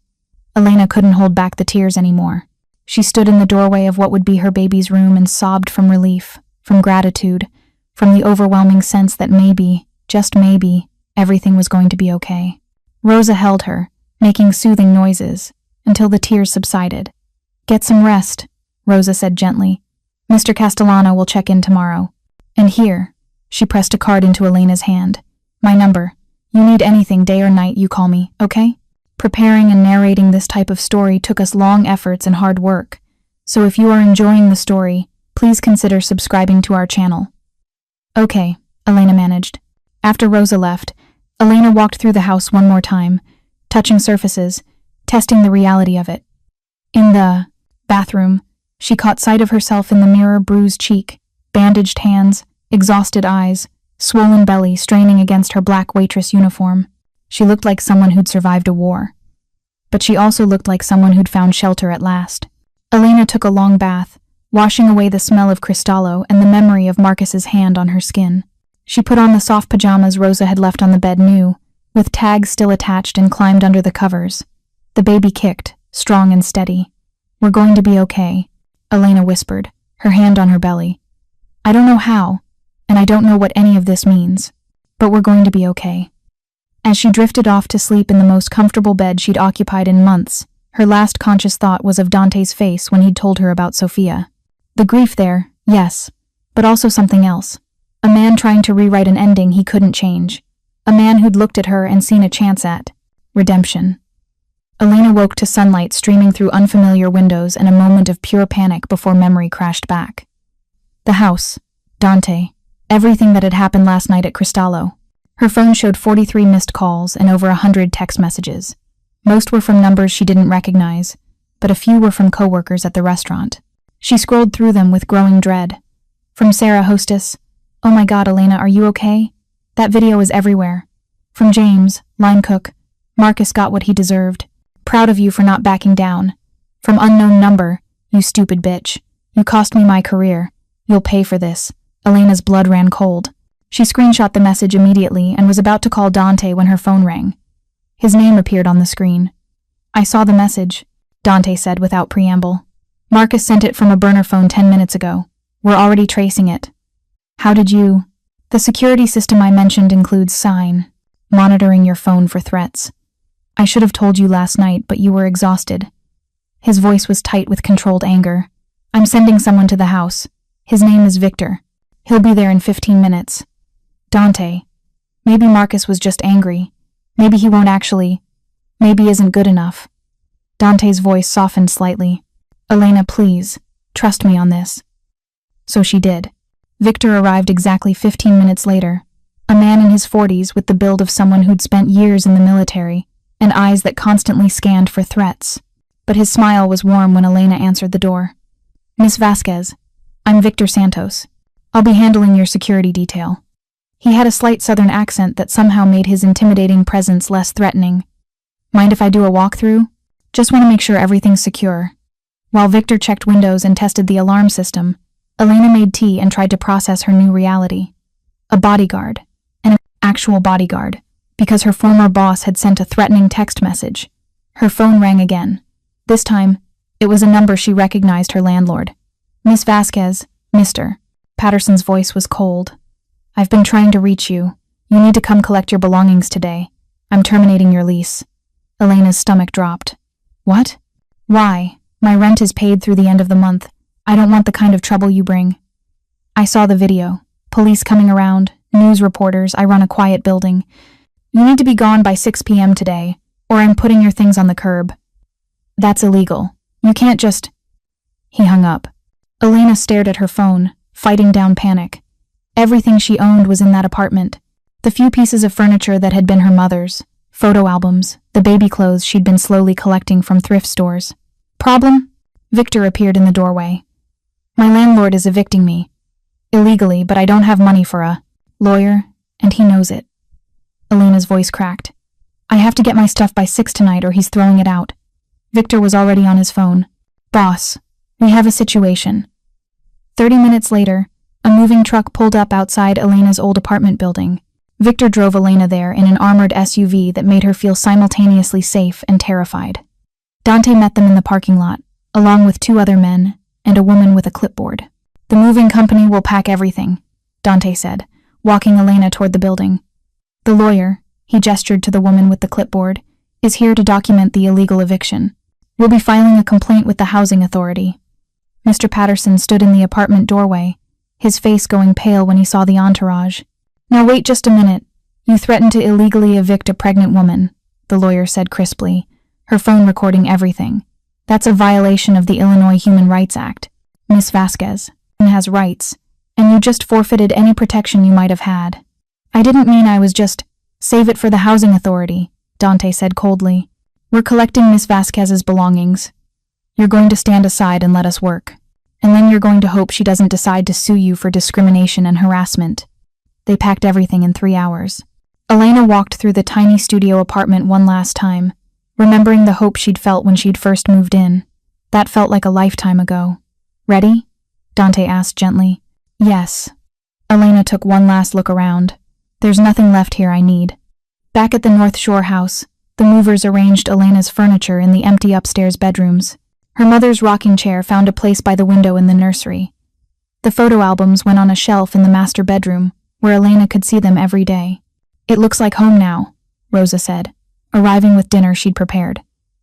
Elena couldn't hold back the tears anymore. She stood in the doorway of what would be her baby's room and sobbed from relief, from gratitude, from the overwhelming sense that maybe, just maybe, everything was going to be okay. Rosa held her, making soothing noises, until the tears subsided. "Get some rest," Rosa said gently. "Mr. Castellano will check in tomorrow. And here," she pressed a card into Elena's hand, "my number. You need anything, day or night, you call me, okay?" Preparing and narrating this type of story took us long efforts and hard work, so if you are enjoying the story, please consider subscribing to our channel. "Okay," Elena managed. After Rosa left, Elena walked through the house one more time, touching surfaces, testing the reality of it. In the bathroom, she caught sight of herself in the mirror, bruised cheek, bandaged hands, exhausted eyes, swollen belly straining against her black waitress uniform. She looked like someone who'd survived a war. But she also looked like someone who'd found shelter at last. Elena took a long bath, washing away the smell of Cristallo and the memory of Marcus's hand on her skin. She put on the soft pajamas Rosa had left on the bed new, with tags still attached, and climbed under the covers. The baby kicked, strong and steady. "We're going to be okay," Elena whispered, her hand on her belly. "I don't know how, and I don't know what any of this means, but we're going to be okay." As she drifted off to sleep in the most comfortable bed she'd occupied in months, her last conscious thought was of Dante's face when he'd told her about Sofia. The grief there, yes, but also something else. A man trying to rewrite an ending he couldn't change. A man who'd looked at her and seen a chance at redemption. Elena woke to sunlight streaming through unfamiliar windows and a moment of pure panic before memory crashed back. The house, Dante, everything that had happened last night at Cristallo. Her phone showed 43 missed calls and over 100 text messages. Most were from numbers she didn't recognize, but a few were from coworkers at the restaurant. She scrolled through them with growing dread. From Sarah, hostess, "Oh my God, Elena, are you okay? That video is everywhere." From James, line cook, "Marcus got what he deserved. Proud of you for not backing down." From unknown number, "You stupid bitch. You cost me my career. You'll pay for this." Elena's blood ran cold. She screenshot the message immediately and was about to call Dante when her phone rang. His name appeared on the screen. "I saw the message," Dante said without preamble. "Marcus sent it from a burner phone 10 minutes ago. We're already tracing it." "How did you?" "The security system I mentioned includes Sign, monitoring your phone for threats. I should have told you last night, but you were exhausted." His voice was tight with controlled anger. "I'm sending someone to the house. His name is Victor. He'll be there in 15 minutes. Dante, maybe Marcus was just angry. Maybe he won't actually. Maybe isn't good enough." Dante's voice softened slightly. "Elena, please, trust me on this." So she did. Victor arrived exactly 15 minutes later. A man in his 40s with the build of someone who'd spent years in the military and eyes that constantly scanned for threats. But his smile was warm when Elena answered the door. "Miss Vasquez, I'm Victor Santos. I'll be handling your security detail." He had a slight southern accent that somehow made his intimidating presence less threatening. "Mind if I do a walkthrough? Just want to make sure everything's secure." While Victor checked windows and tested the alarm system, Elena made tea and tried to process her new reality. A bodyguard. An actual bodyguard. Because her former boss had sent a threatening text message. Her phone rang again. This time, it was a number she recognized, her landlord. "Miss Vasquez, Mr." Patterson's voice was cold. "I've been trying to reach you. You need to come collect your belongings today. I'm terminating your lease." Elena's stomach dropped. "What? Why? My rent is paid through the end of the month. I don't want the kind of trouble you bring." "I saw the video. Police coming around, news reporters. I run a quiet building. You need to be gone by 6 p.m. today, or I'm putting your things on the curb." "That's illegal. You can't just—" He hung up. Elena stared at her phone, fighting down panic. Everything she owned was in that apartment. The few pieces of furniture that had been her mother's, photo albums, the baby clothes she'd been slowly collecting from thrift stores. "Problem?" Victor appeared in the doorway. "My landlord is evicting me. Illegally, but I don't have money for a lawyer, and he knows it." Elena's voice cracked. "I have to get my stuff by 6 tonight or he's throwing it out." Victor was already on his phone. "Boss, we have a situation." 30 minutes later, A moving truck pulled up outside Elena's old apartment building. Victor drove Elena there in an armored SUV that made her feel simultaneously safe and terrified. Dante met them in the parking lot, along with 2 other men and a woman with a clipboard. "The moving company will pack everything," Dante said, walking Elena toward the building. "The lawyer," he gestured to the woman with the clipboard, "is here to document the illegal eviction. We'll be filing a complaint with the housing authority." Mr. Patterson stood in the apartment doorway, his face going pale when he saw the entourage. "Now wait just a minute. You threatened to illegally evict a pregnant woman," the lawyer said crisply, her phone recording everything. "That's a violation of the Illinois Human Rights Act. Miss Vasquez has rights, and you just forfeited any protection you might have had." "I didn't mean I was just—" "Save it for the housing authority," Dante said coldly. "We're collecting Miss Vasquez's belongings. You're going to stand aside and let us work. And then you're going to hope she doesn't decide to sue you for discrimination and harassment." They packed everything in 3 hours. Elena walked through the tiny studio apartment one last time, remembering the hope she'd felt when she'd first moved in. That felt like a lifetime ago. "Ready?" Dante asked gently. "Yes." Elena took one last look around. "There's nothing left here I need." Back at the North Shore house, the movers arranged Elena's furniture in the empty upstairs bedrooms. Her mother's rocking chair found a place by the window in the nursery. The photo albums went on a shelf in the master bedroom, where Elena could see them every day. "It looks like home now," Rosa said, arriving with dinner she'd prepared.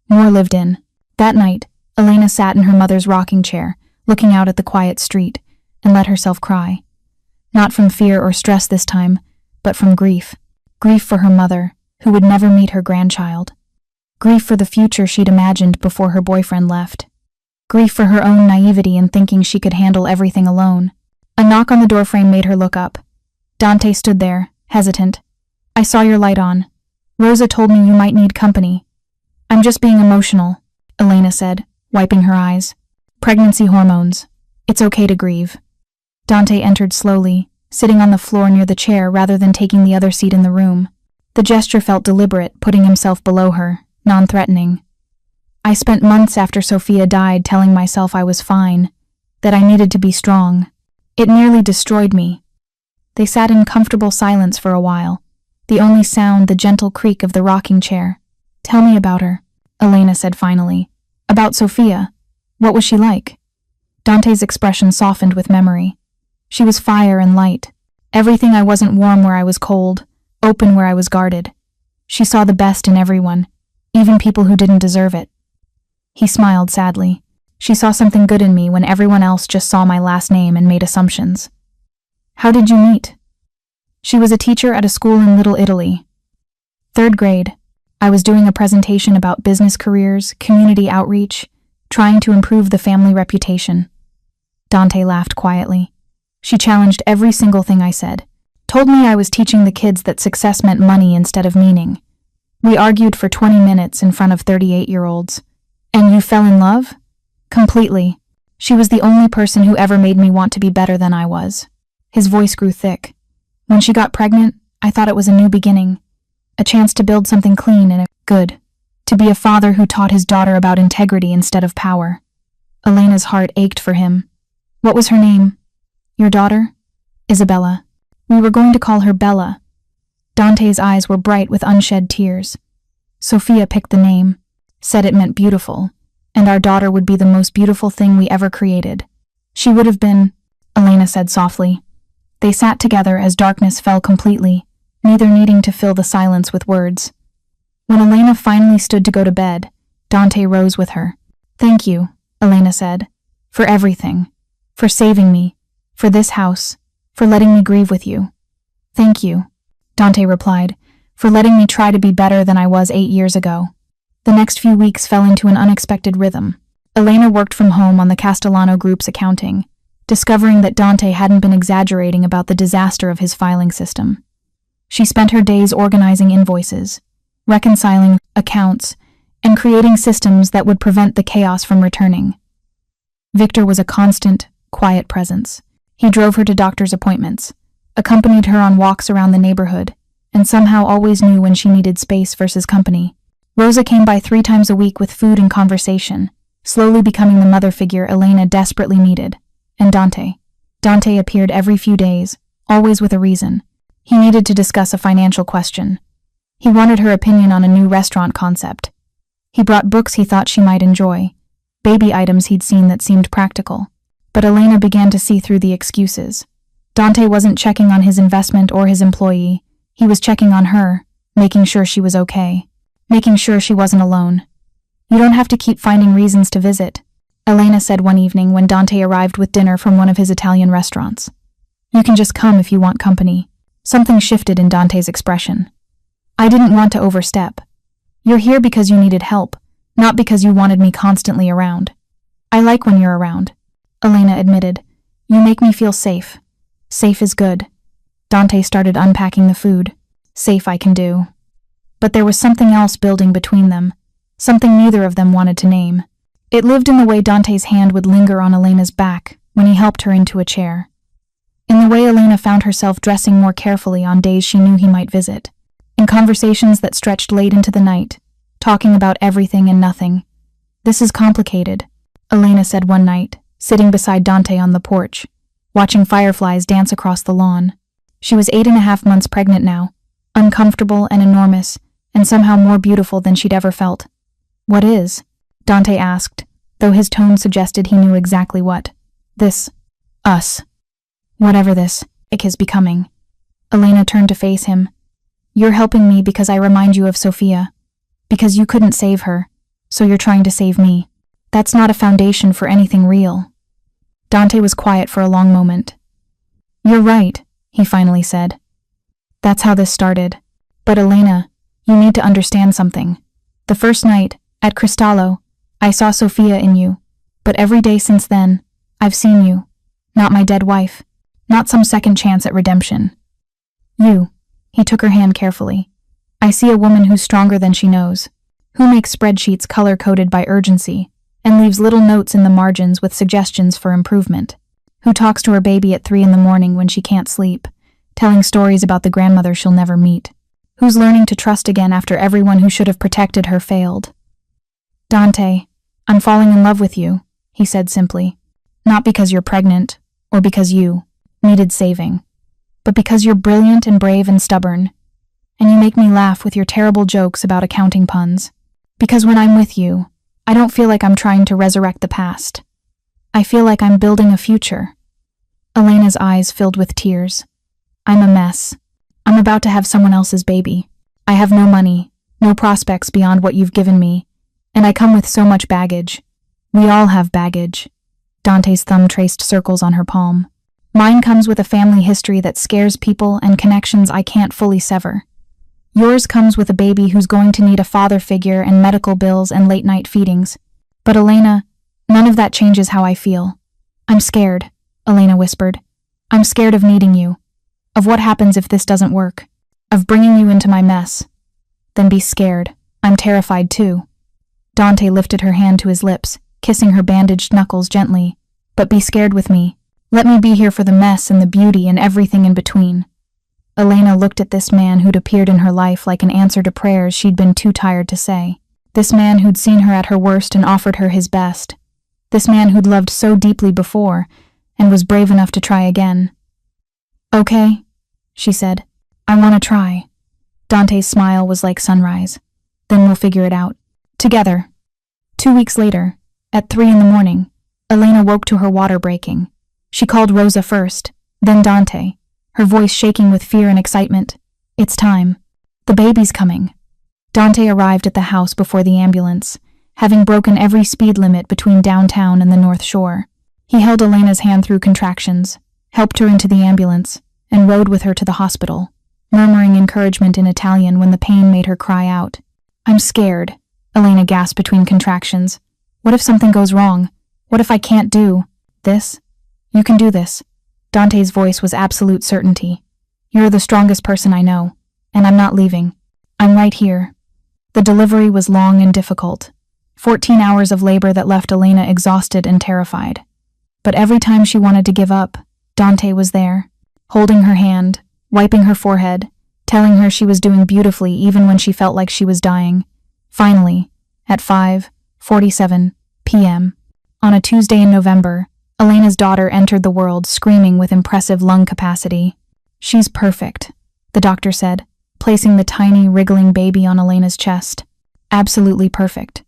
More lived in. That night, Elena sat in her mother's rocking chair, looking out at the quiet street, and let herself cry. Not from fear or stress this time, but from grief. Grief for her mother, who would never meet her grandchild. Grief for the future she'd imagined before her boyfriend left. Grief for her own naivety in thinking she could handle everything alone. A knock on the doorframe made her look up. Dante stood there, hesitant. "I saw your light on. Rosa told me you might need company." "I'm just being emotional," Elena said, wiping her eyes. "Pregnancy hormones. It's okay to grieve." Dante entered slowly, sitting on the floor near the chair rather than taking the other seat in the room. The gesture felt deliberate, putting himself below her, non-threatening. "I spent months after Sophia died telling myself I was fine, that I needed to be strong. It nearly destroyed me." They sat in comfortable silence for a while, the only sound the gentle creak of the rocking chair. "Tell me about her," Elena said finally. "About Sophia. What was she like?" Dante's expression softened with memory. "She was fire and light. Everything I wasn't warm where I was cold, open where I was guarded. She saw the best in everyone, even people who didn't deserve it." He smiled sadly. "She saw something good in me when everyone else just saw my last name and made assumptions." "How did you meet?" "She was a teacher at a school in Little Italy. 3rd grade. I was doing a presentation about business careers, community outreach, trying to improve the family reputation." Dante laughed quietly. "She challenged every single thing I said. Told me I was teaching the kids that success meant money instead of meaning. We argued for 20 minutes in front of 38-year-olds. "And you fell in love?" "Completely. She was the only person who ever made me want to be better than I was." His voice grew thick. "When she got pregnant, I thought it was a new beginning. A chance to build something clean and good. To be a father who taught his daughter about integrity instead of power." Elena's heart ached for him. "What was her name?" "Your daughter?" "Isabella. We were going to call her Bella." Dante's eyes were bright with unshed tears. "Sophia picked the name, said it meant beautiful, and our daughter would be the most beautiful thing we ever created. She would have been," Elena said softly. They sat together as darkness fell completely, neither needing to fill the silence with words. When Elena finally stood to go to bed, Dante rose with her. "Thank you," Elena said, "for everything. For saving me. For this house. For letting me grieve with you." "Thank you," Dante replied, "for letting me try to be better than I was 8 years ago." The next few weeks fell into an unexpected rhythm. Elena worked from home on the Castellano group's accounting, discovering that Dante hadn't been exaggerating about the disaster of his filing system. She spent her days organizing invoices, reconciling accounts, and creating systems that would prevent the chaos from returning. Victor was a constant, quiet presence. He drove her to doctor's appointments, accompanied her on walks around the neighborhood, and somehow always knew when she needed space versus company. Rosa came by 3 times a week with food and conversation, slowly becoming the mother figure Elena desperately needed. And Dante. Dante appeared every few days, always with a reason. He needed to discuss a financial question. He wanted her opinion on a new restaurant concept. He brought books he thought she might enjoy, baby items he'd seen that seemed practical. But Elena began to see through the excuses. Dante wasn't checking on his investment or his employee. He was checking on her, making sure she was okay, making sure she wasn't alone. "You don't have to keep finding reasons to visit," Elena said one evening when Dante arrived with dinner from one of his Italian restaurants. "You can just come if you want company." Something shifted in Dante's expression. "I didn't want to overstep. You're here because you needed help, not because you wanted me constantly around." "I like when you're around," Elena admitted. "You make me feel safe." "Safe is good." Dante started unpacking the food. "Safe I can do." But there was something else building between them, something neither of them wanted to name. It lived in the way Dante's hand would linger on Elena's back when he helped her into a chair. In the way Elena found herself dressing more carefully on days she knew he might visit. In conversations that stretched late into the night, talking about everything and nothing. "This is complicated," Elena said one night, sitting beside Dante on the porch, watching fireflies dance across the lawn. She was 8.5 months pregnant now, uncomfortable and enormous, and somehow more beautiful than she'd ever felt. "What is?" Dante asked, though his tone suggested he knew exactly what. "This. Us. Whatever this ick is becoming." Elena turned to face him. "You're helping me because I remind you of Sophia. Because you couldn't save her, so you're trying to save me. That's not a foundation for anything real." Dante was quiet for a long moment. "You're right," he finally said. "That's how this started. But Elena, you need to understand something. The first night, at Cristallo, I saw Sophia in you. But every day since then, I've seen you. Not my dead wife. Not some second chance at redemption. You." He took her hand carefully. "I see a woman who's stronger than she knows, who makes spreadsheets color-coded by urgency, and leaves little notes in the margins with suggestions for improvement, who talks to her baby at 3 a.m. when she can't sleep, telling stories about the grandmother she'll never meet, who's learning to trust again after everyone who should have protected her failed." "Dante, I'm falling in love with you," he said simply. "Not because you're pregnant, or because you needed saving, but because you're brilliant and brave and stubborn, and you make me laugh with your terrible jokes about accounting puns. Because when I'm with you, I don't feel like I'm trying to resurrect the past. I feel like I'm building a future." Elena's eyes filled with tears. "I'm a mess. I'm about to have someone else's baby. I have no money, no prospects beyond what you've given me, and I come with so much baggage. We all have baggage." Dante's thumb traced circles on her palm. "Mine comes with a family history that scares people and connections I can't fully sever. Yours comes with a baby who's going to need a father figure and medical bills and late-night feedings. But Elena, none of that changes how I feel. I'm scared," Elena whispered. "I'm scared of needing you. Of what happens if this doesn't work. Of bringing you into my mess." "Then be scared. I'm terrified too." Dante lifted her hand to his lips, kissing her bandaged knuckles gently. "But be scared with me. Let me be here for the mess and the beauty and everything in between." Elena looked at this man who'd appeared in her life like an answer to prayers she'd been too tired to say. This man who'd seen her at her worst and offered her his best. This man who'd loved so deeply before and was brave enough to try again. "Okay," she said. "I want to try." Dante's smile was like sunrise. "Then we'll figure it out. Together." 2 weeks later, at 3 a.m, Elena woke to her water breaking. She called Rosa first, then Dante, her voice shaking with fear and excitement. "It's time. The baby's coming." Dante arrived at the house before the ambulance, having broken every speed limit between downtown and the North Shore. He held Elena's hand through contractions, helped her into the ambulance, and rode with her to the hospital, murmuring encouragement in Italian when the pain made her cry out. "I'm scared," Elena gasped between contractions. "What if something goes wrong? What if I can't do this?" "You can do this." Dante's voice was absolute certainty. "You're the strongest person I know, and I'm not leaving. I'm right here." The delivery was long and difficult. 14 hours of labor that left Elena exhausted and terrified. But every time she wanted to give up, Dante was there, holding her hand, wiping her forehead, telling her she was doing beautifully even when she felt like she was dying. Finally, at 5:47 p.m., on a Tuesday in November, Elena's daughter entered the world screaming with impressive lung capacity. "She's perfect," the doctor said, placing the tiny, wriggling baby on Elena's chest. "Absolutely perfect."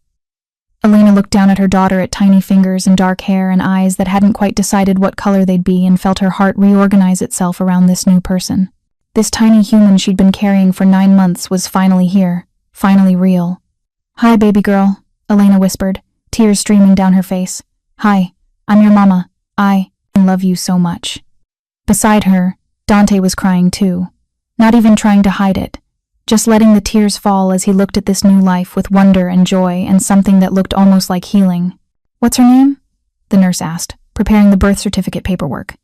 Elena looked down at her daughter at tiny fingers and dark hair and eyes that hadn't quite decided what color they'd be and felt her heart reorganize itself around this new person. This tiny human she'd been carrying for 9 months was finally here, finally real. "Hi, baby girl," Elena whispered, tears streaming down her face. "Hi, I'm your mama. I love you so much." Beside her, Dante was crying too, not even trying to hide it, just letting the tears fall as he looked at this new life with wonder and joy and something that looked almost like healing. "What's her name?" the nurse asked, preparing the birth certificate paperwork.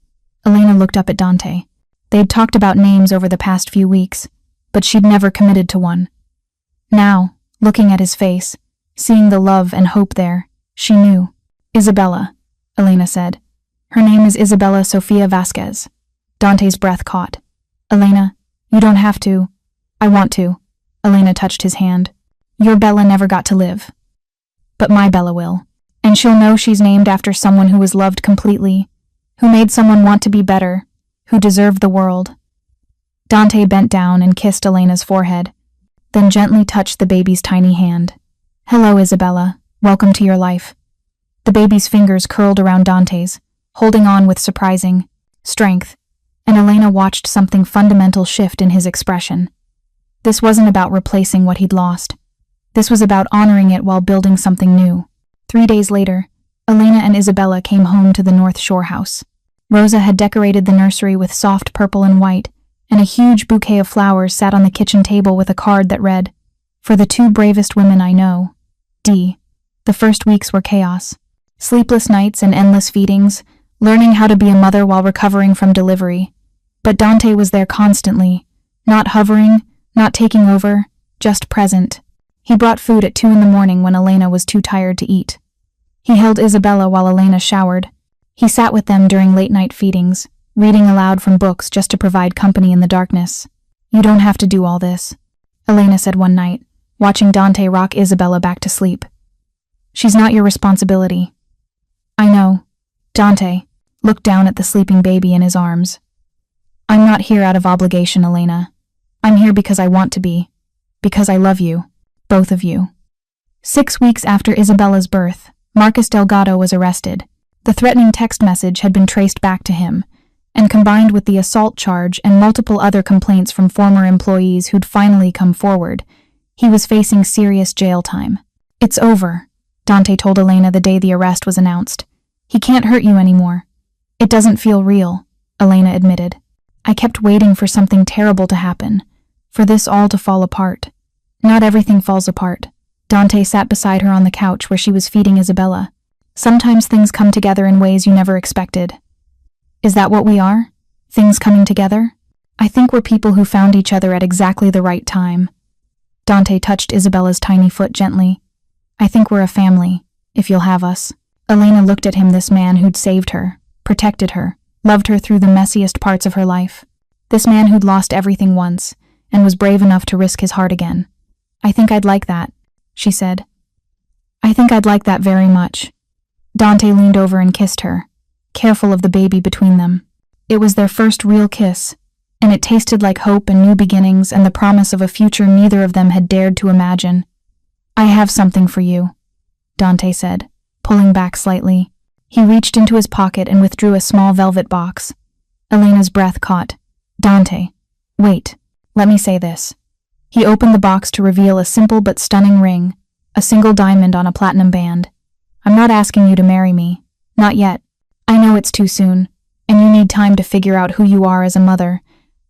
Elena looked up at Dante. They'd talked about names over the past few weeks, but she'd never committed to one. Now, looking at his face, seeing the love and hope there, she knew. "Isabella," Elena said. "Her name is Isabella Sofia Vasquez." Dante's breath caught. "Elena, you don't have to." "I want to." Elena touched his hand. "Your Bella never got to live. But my Bella will. And she'll know she's named after someone who was loved completely, who made someone want to be better, who deserved the world." Dante bent down and kissed Elena's forehead, then gently touched the baby's tiny hand. "Hello, Isabella. Welcome to your life." The baby's fingers curled around Dante's, holding on with surprising strength, and Elena watched something fundamental shift in his expression. This wasn't about replacing what he'd lost. This was about honoring it while building something new. 3 days later, Elena and Isabella came home to the North Shore house. Rosa had decorated the nursery with soft purple and white, and a huge bouquet of flowers sat on the kitchen table with a card that read, "For the 2 bravest women I know, D." The first weeks were chaos. Sleepless nights and endless feedings, learning how to be a mother while recovering from delivery. But Dante was there constantly, not hovering, not taking over, just present. He brought food at 2 in the morning when Elena was too tired to eat. He held Isabella while Elena showered. He sat with them during late-night feedings, reading aloud from books just to provide company in the darkness. "You don't have to do all this," Elena said one night, watching Dante rock Isabella back to sleep. "She's not your responsibility." "I know." Dante looked down at the sleeping baby in his arms. "I'm not here out of obligation, Elena. I'm here because I want to be. Because I love you. Both of you." 6 weeks after Isabella's birth, Marcus Delgado was arrested. The threatening text message had been traced back to him, and combined with the assault charge and multiple other complaints from former employees who'd finally come forward, he was facing serious jail time. "It's over," Dante told Elena the day the arrest was announced. "He can't hurt you anymore." "It doesn't feel real," Elena admitted. "I kept waiting for something terrible to happen, for this all to fall apart." "Not everything falls apart." Dante sat beside her on the couch where she was feeding Isabella. "Sometimes things come together in ways you never expected." "Is that what we are? Things coming together?" "I think we're people who found each other at exactly the right time." Dante touched Isabella's tiny foot gently. "I think we're a family, if you'll have us." Elena looked at him, this man who'd saved her, protected her, loved her through the messiest parts of her life. This man who'd lost everything once, and was brave enough to risk his heart again. "I think I'd like that," she said. "I think I'd like that very much." Dante leaned over and kissed her, careful of the baby between them. It was their first real kiss, and it tasted like hope and new beginnings and the promise of a future neither of them had dared to imagine. "I have something for you," Dante said, pulling back slightly. He reached into his pocket and withdrew a small velvet box. Elena's breath caught. "Dante, wait, let me say this." He opened the box to reveal a simple but stunning ring, a single diamond on a platinum band. "I'm not asking you to marry me. Not yet. I know it's too soon, and you need time to figure out who you are as a mother,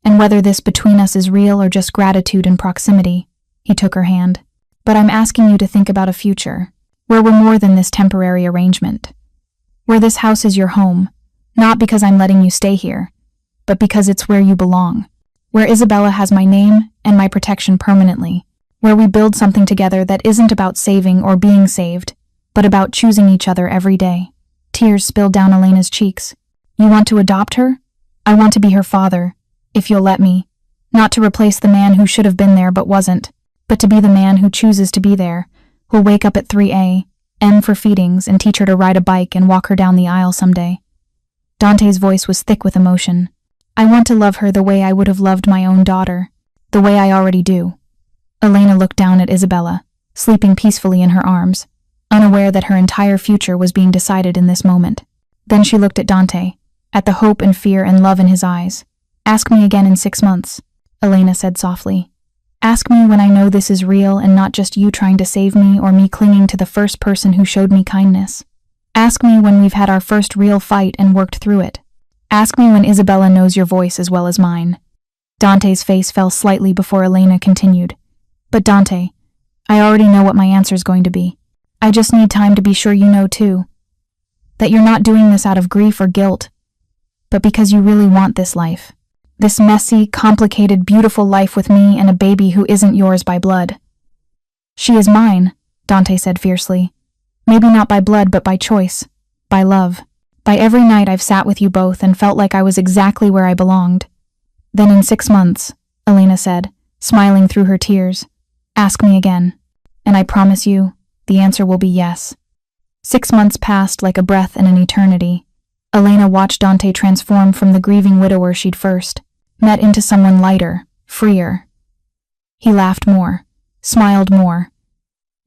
and whether this between us is real or just gratitude and proximity." He took her hand. "But I'm asking you to think about a future, where we're more than this temporary arrangement. Where this house is your home, not because I'm letting you stay here, but because it's where you belong. Where Isabella has my name and my protection permanently. Where we build something together that isn't about saving or being saved, but about choosing each other every day." Tears spilled down Elena's cheeks. "You want to adopt her? I want to be her father, if you'll let me. Not to replace the man who should have been there but wasn't, but to be the man who chooses to be there, who'll wake up at 3 a.m. for feedings and teach her to ride a bike and walk her down the aisle someday. Dante's voice was thick with emotion. I want to love her the way I would have loved my own daughter, the way I already do. Elena looked down at Isabella, sleeping peacefully in her arms, unaware that her entire future was being decided in this moment. Then she looked at Dante, at the hope and fear and love in his eyes. Ask me again in 6 months, Elena said softly. Ask me when I know this is real and not just you trying to save me or me clinging to the first person who showed me kindness. Ask me when we've had our first real fight and worked through it. Ask me when Isabella knows your voice as well as mine. Dante's face fell slightly before Elena continued. But Dante, I already know what my answer's going to be. I just need time to be sure you know too. That you're not doing this out of grief or guilt, but because you really want this life. This messy, complicated, beautiful life with me and a baby who isn't yours by blood. She is mine, Dante said fiercely. Maybe not by blood, but by choice, by love. By every night I've sat with you both and felt like I was exactly where I belonged. Then in 6 months, Elena said, smiling through her tears, ask me again, and I promise you, the answer will be yes. 6 months passed like a breath in an eternity. Elena watched Dante transform from the grieving widower she'd first met into someone lighter, freer. He laughed more, smiled more,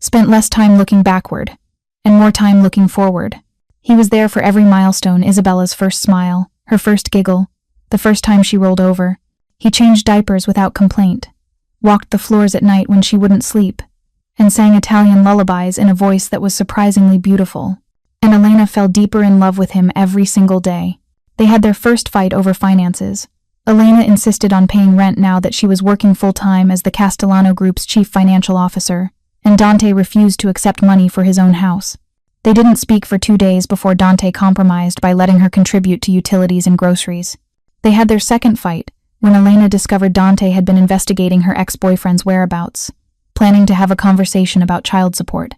spent less time looking backward, and more time looking forward. He was there for every milestone: Isabella's first smile, her first giggle, the first time she rolled over. He changed diapers without complaint, walked the floors at night when she wouldn't sleep, and sang Italian lullabies in a voice that was surprisingly beautiful. And Elena fell deeper in love with him every single day. They had their first fight over finances. Elena insisted on paying rent now that she was working full-time as the Castellano Group's chief financial officer, and Dante refused to accept money for his own house. They didn't speak for 2 days before Dante compromised by letting her contribute to utilities and groceries. They had their second fight when Elena discovered Dante had been investigating her ex-boyfriend's whereabouts, planning to have a conversation about child support.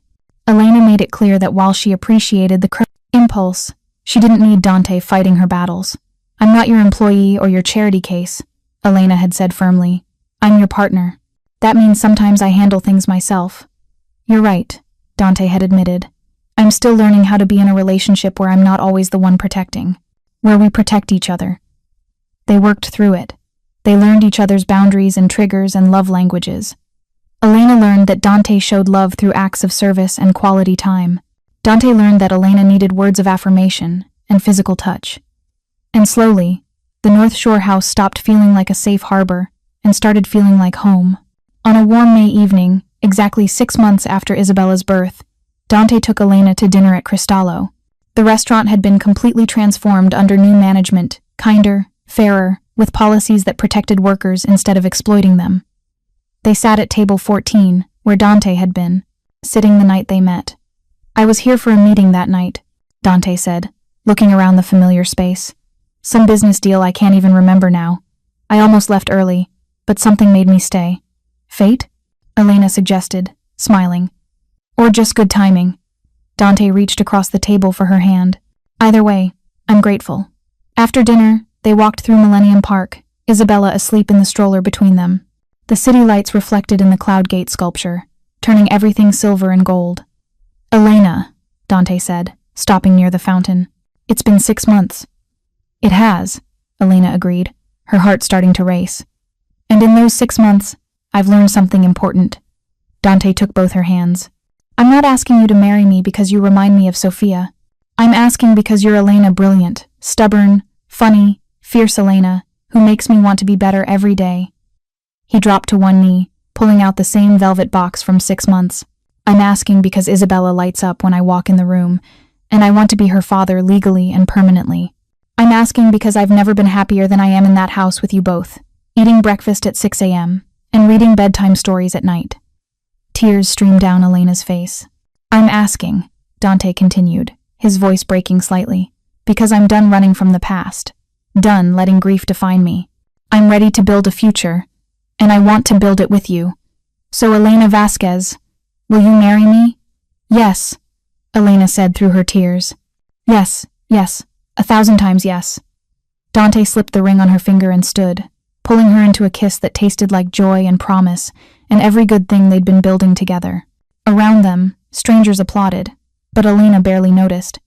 Elena made it clear that while she appreciated the impulse, she didn't need Dante fighting her battles. I'm not your employee or your charity case, Elena had said firmly. I'm your partner. That means sometimes I handle things myself. You're right, Dante had admitted. I'm still learning how to be in a relationship where I'm not always the one protecting, where we protect each other. They worked through it. They learned each other's boundaries and triggers and love languages. Elena learned that Dante showed love through acts of service and quality time. Dante learned that Elena needed words of affirmation and physical touch. And slowly, the North Shore house stopped feeling like a safe harbor and started feeling like home. On a warm May evening, exactly 6 months after Isabella's birth, Dante took Elena to dinner at Cristallo. The restaurant had been completely transformed under new management, kinder, fairer, with policies that protected workers instead of exploiting them. They sat at table 14, where Dante had been, sitting the night they met. I was here for a meeting that night, Dante said, looking around the familiar space. Some business deal I can't even remember now. I almost left early, but something made me stay. Fate? Elena suggested, smiling. Or just good timing. Dante reached across the table for her hand. Either way, I'm grateful. After dinner, they walked through Millennium Park, Isabella asleep in the stroller between them. The city lights reflected in the Cloud Gate sculpture, turning everything silver and gold. Elena, Dante said, stopping near the fountain. It's been 6 months. It has, Elena agreed, her heart starting to race. And in those 6 months, I've learned something important. Dante took both her hands. I'm not asking you to marry me because you remind me of Sophia. I'm asking because you're Elena brilliant, stubborn, funny, fierce Elena, who makes me want to be better every day. He dropped to one knee, pulling out the same velvet box from 6 months. I'm asking because Isabella lights up when I walk in the room, and I want to be her father legally and permanently. I'm asking because I've never been happier than I am in that house with you both, eating breakfast at 6 a.m. and reading bedtime stories at night. Tears streamed down Elena's face. I'm asking, Dante continued, his voice breaking slightly, because I'm done running from the past, done letting grief define me. I'm ready to build a future, and I want to build it with you. So Elena Vasquez, will you marry me? Yes, Elena said through her tears. Yes, 1,000 times yes. Dante slipped the ring on her finger and stood, pulling her into a kiss that tasted like joy and promise and every good thing they'd been building together. Around them, strangers applauded, but Elena barely noticed.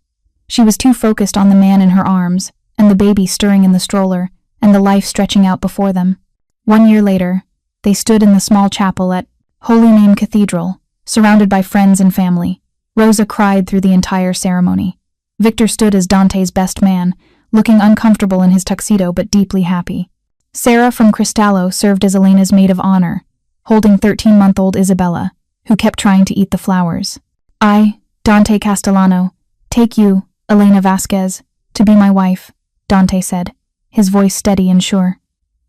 She was too focused on the man in her arms, and the baby stirring in the stroller, and the life stretching out before them. 1 year later, they stood in the small chapel at Holy Name Cathedral, surrounded by friends and family. Rosa cried through the entire ceremony. Victor stood as Dante's best man, looking uncomfortable in his tuxedo but deeply happy. Sarah from Cristallo served as Elena's maid of honor, holding 13-month-old Isabella, who kept trying to eat the flowers. I, Dante Castellano, take you, Elena Vasquez, to be my wife, Dante said, his voice steady and sure.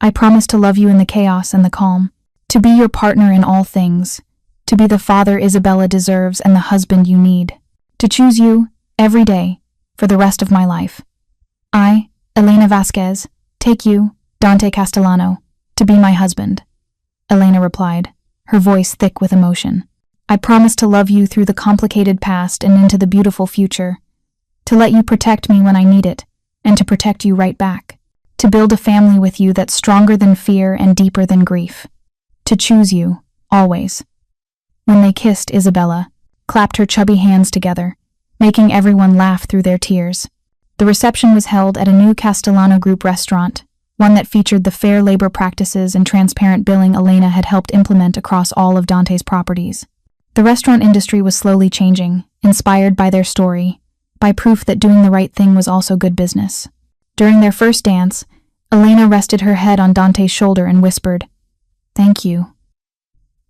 I promise to love you in the chaos and the calm, to be your partner in all things, to be the father Isabella deserves and the husband you need, to choose you, every day, for the rest of my life. I, Elena Vasquez, take you, Dante Castellano, to be my husband. Elena replied, her voice thick with emotion. I promise to love you through the complicated past and into the beautiful future, to let you protect me when I need it, and to protect you right back, to build a family with you that's stronger than fear and deeper than grief, to choose you, always. When they kissed, Isabella clapped her chubby hands together, making everyone laugh through their tears. The reception was held at a new Castellano Group restaurant, one that featured the fair labor practices and transparent billing Elena had helped implement across all of Dante's properties. The restaurant industry was slowly changing, inspired by their story, by proof that doing the right thing was also good business. During their first dance, Elena rested her head on Dante's shoulder and whispered, "Thank you."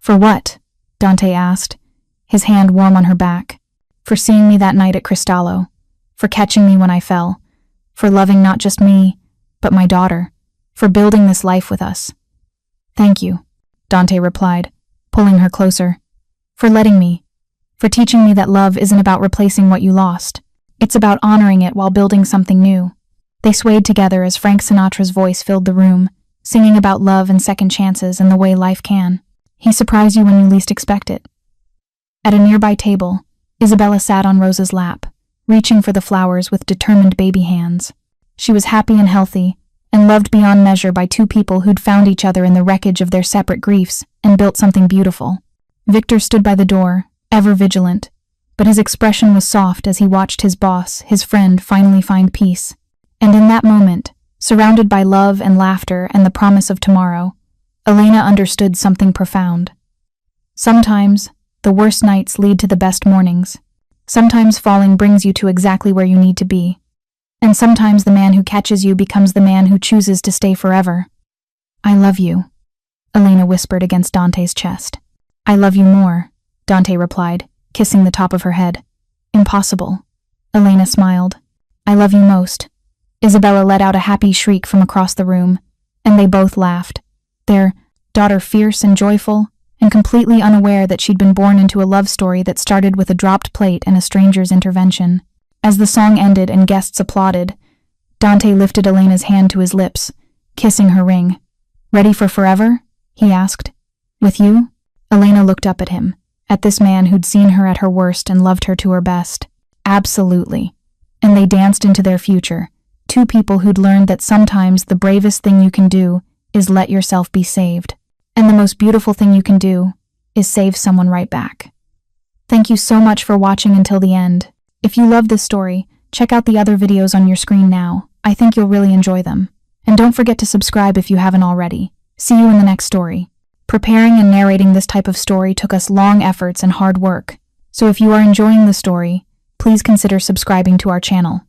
"For what?" Dante asked, his hand warm on her back. "For seeing me that night at Cristallo, for catching me when I fell, for loving not just me, but my daughter, for building this life with us." "Thank you," Dante replied, pulling her closer. "For letting me, for teaching me that love isn't about replacing what you lost. It's about honoring it while building something new." They swayed together as Frank Sinatra's voice filled the room, singing about love and second chances and the way life can. He surprised you when you least expect it. At a nearby table, Isabella sat on Rosa's lap, reaching for the flowers with determined baby hands. She was happy and healthy, and loved beyond measure by two people who'd found each other in the wreckage of their separate griefs and built something beautiful. Victor stood by the door, ever vigilant, but his expression was soft as he watched his boss, his friend, finally find peace. And in that moment, surrounded by love and laughter and the promise of tomorrow, Elena understood something profound. Sometimes, the worst nights lead to the best mornings. Sometimes falling brings you to exactly where you need to be. And sometimes the man who catches you becomes the man who chooses to stay forever. "I love you," Elena whispered against Dante's chest. "I love you more," Dante replied, kissing the top of her head. "Impossible." Elena smiled. "I love you most." Isabella let out a happy shriek from across the room, and they both laughed, their daughter fierce and joyful, and completely unaware that she'd been born into a love story that started with a dropped plate and a stranger's intervention. As the song ended and guests applauded, Dante lifted Elena's hand to his lips, kissing her ring. "Ready for forever?" he asked. "With you?" Elena looked up at him, at this man who'd seen her at her worst and loved her to her best. "Absolutely." And they danced into their future, two people who'd learned that sometimes the bravest thing you can do is let yourself be saved. And the most beautiful thing you can do is save someone right back. Thank you so much for watching until the end. If you love this story, check out the other videos on your screen now. I think you'll really enjoy them. And don't forget to subscribe if you haven't already. See you in the next story. Preparing and narrating this type of story took us long efforts and hard work. So if you are enjoying the story, please consider subscribing to our channel.